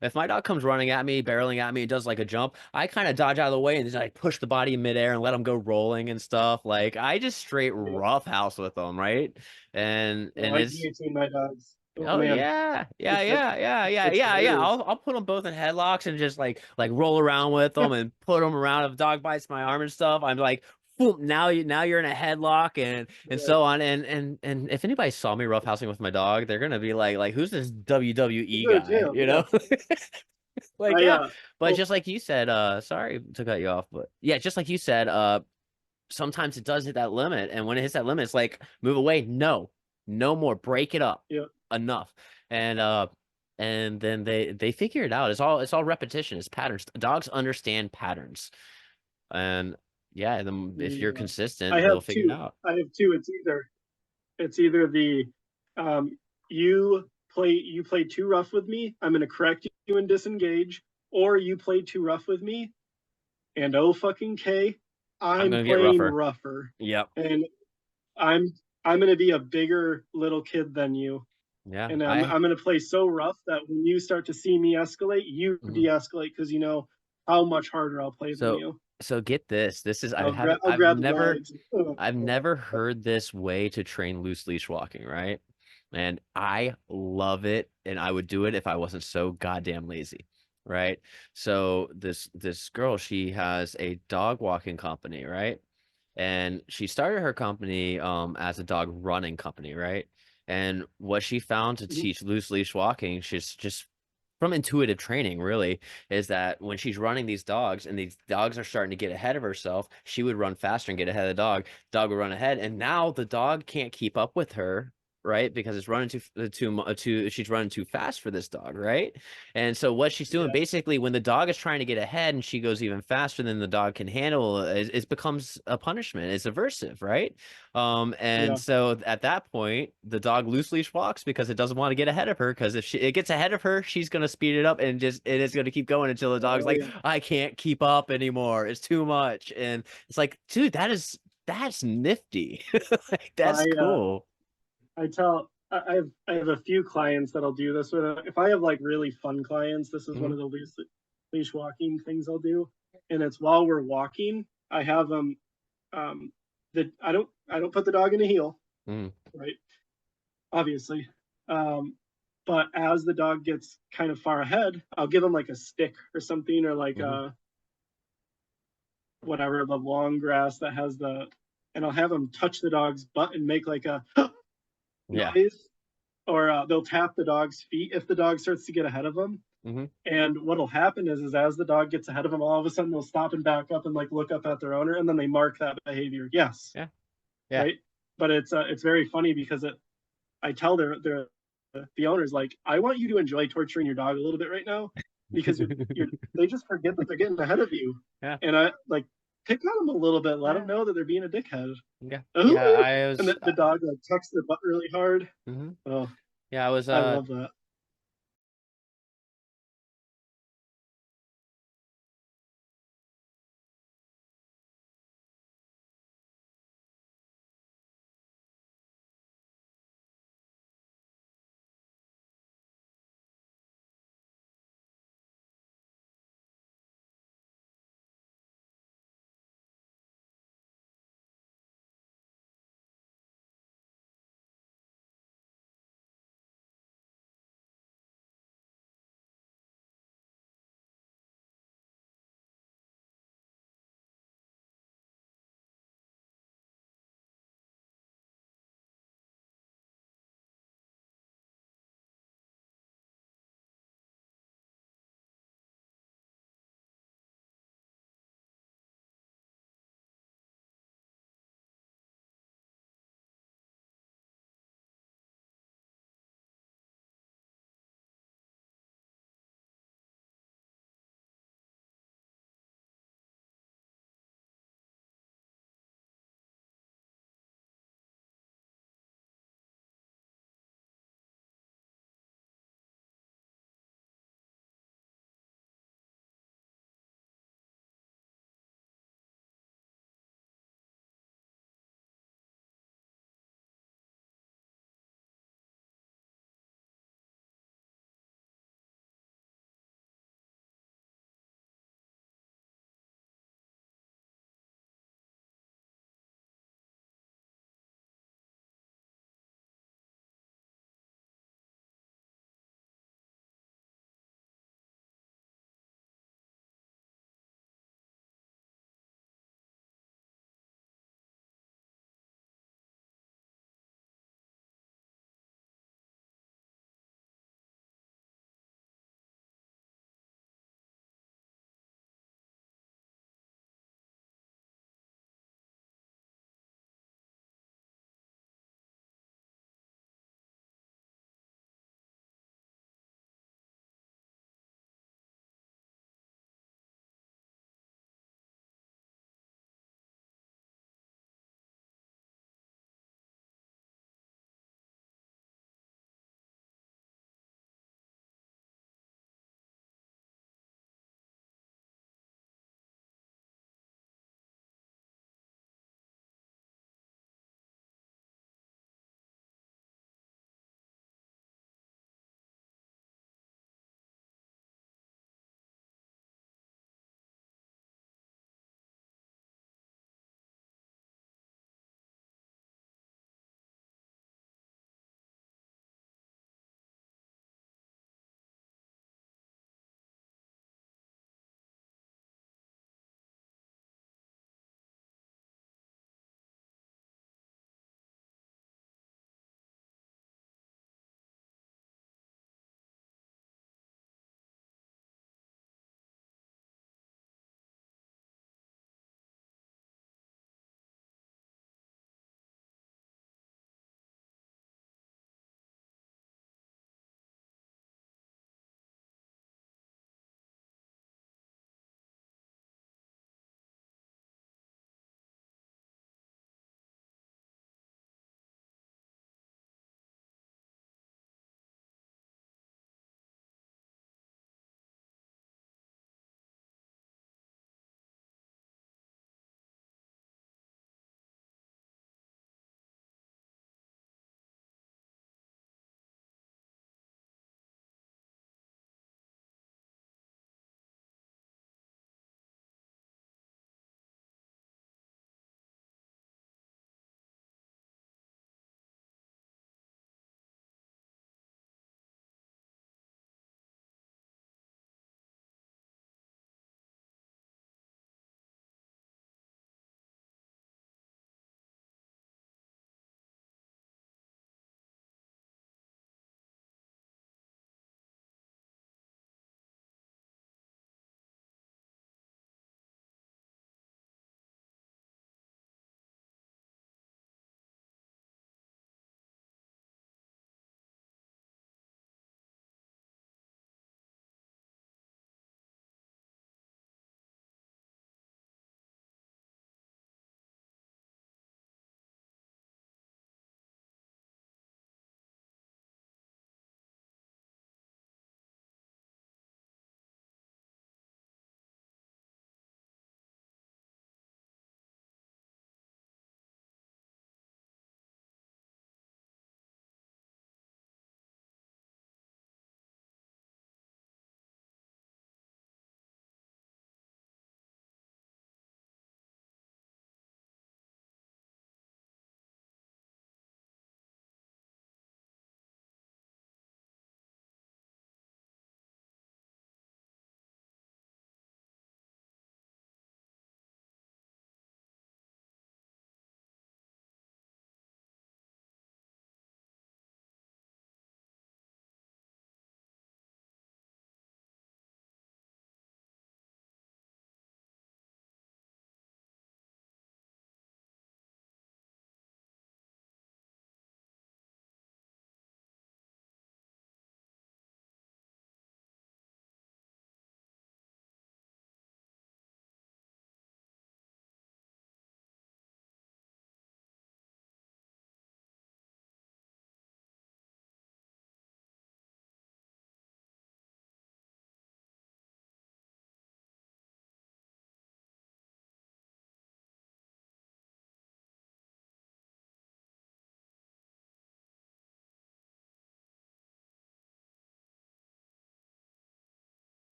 If my dog comes running at me, barreling at me, does like a jump, I kind of dodge out of the way and just like push the body in midair and let them go rolling and stuff. Like I just straight Yep. roughhouse with them, right? No, And I it's guillotine my dogs. Oh oh man, yeah, yeah, it's like yeah, yeah, yeah, it's yeah, yeah. hilarious. I'll put them both in headlocks and just like roll around with them and put them around. If dog bites my arm and stuff, I'm like, boom, now you're in a headlock and Right. so on. And if anybody saw me roughhousing with my dog, they're gonna be like who's this You WWE go to guy? jail. You Yeah. know? Like I yeah. But well just like you said, sorry to cut you off, but yeah, just like you said, sometimes it does hit that limit, and when it hits that limit, it's like move away. No, no more. Break it up. yeah. Enough. And then they figure it out. It's all repetition. It's patterns. Dogs understand patterns, and yeah, if you're Yeah. I consistent, they'll have figure it two. out. I have two. It's either the um you play too rough with me, I'm gonna correct you and disengage, or you play too rough with me, and oh fucking K, I'm I'm gonna get playing rougher. rougher. Yep. And I'm I'm gonna be a bigger little kid than you. Yeah. And I'm gonna play so rough that when you start to see me escalate, you Mhm. de-escalate because you know how much harder I'll play than So you. so get this. This is I I'll haven't grab I'll grab the bags. I've never heard this way to train loose leash walking, right? And I love it, and I would do it if I wasn't so goddamn lazy, right? So this girl, she has a dog walking company, right? And she started her company as a dog running company, right? And what she found to Mhm. teach loose leash walking, she's just from intuitive training, really, is that when she's running these dogs and these dogs are starting to get ahead of herself, she would run faster and get ahead of the dog. Dog would run ahead, and now the dog can't keep up with her, right? Because it's running she's running too fast for this dog, right? And so what she's doing Yeah, basically when the dog is trying to get ahead and she goes even faster than the dog can handle, it becomes a punishment. It's aversive, right? And yeah. so at that point, the dog loose leash walks because it doesn't want to get ahead of her. Because if it gets ahead of her, she's gonna speed it up and it is gonna keep going until the dog's Oh like, yeah. I can't keep up anymore. It's too much. And it's like, dude, that's nifty. Like, I that's cool. I tell I have a few clients that I'll do this with. If I have like really fun clients, this is one Hmm. of the leash walking things I'll do. And it's while we're walking, I have them that I don't put the dog in a heel, Hmm. right? Obviously. Um but as the dog gets kind of far ahead, I'll give them like a stick or something, or like Hmm. a whatever, the long grass that has and I'll have them touch the dog's butt and make like a Yeah. noise, or they'll tap the dog's feet if the dog starts to get ahead of them. Hmm. And what'll happen is as the dog gets ahead of them, all of a sudden they'll stop and back up and like look up at their owner, and then they mark that behavior. Yes, Yeah. Yeah. right. But it's very funny because I tell the owners, like, I want you to enjoy torturing your dog a little bit right now, because they just forget that they're getting ahead of you, Yeah. and I like pick on them a little bit, let them know that they're being a dickhead. Yeah. Yeah. Ooh, I and was. the dog like tucks their butt really hard. Mhm. Oh, Yeah. I was. I love that.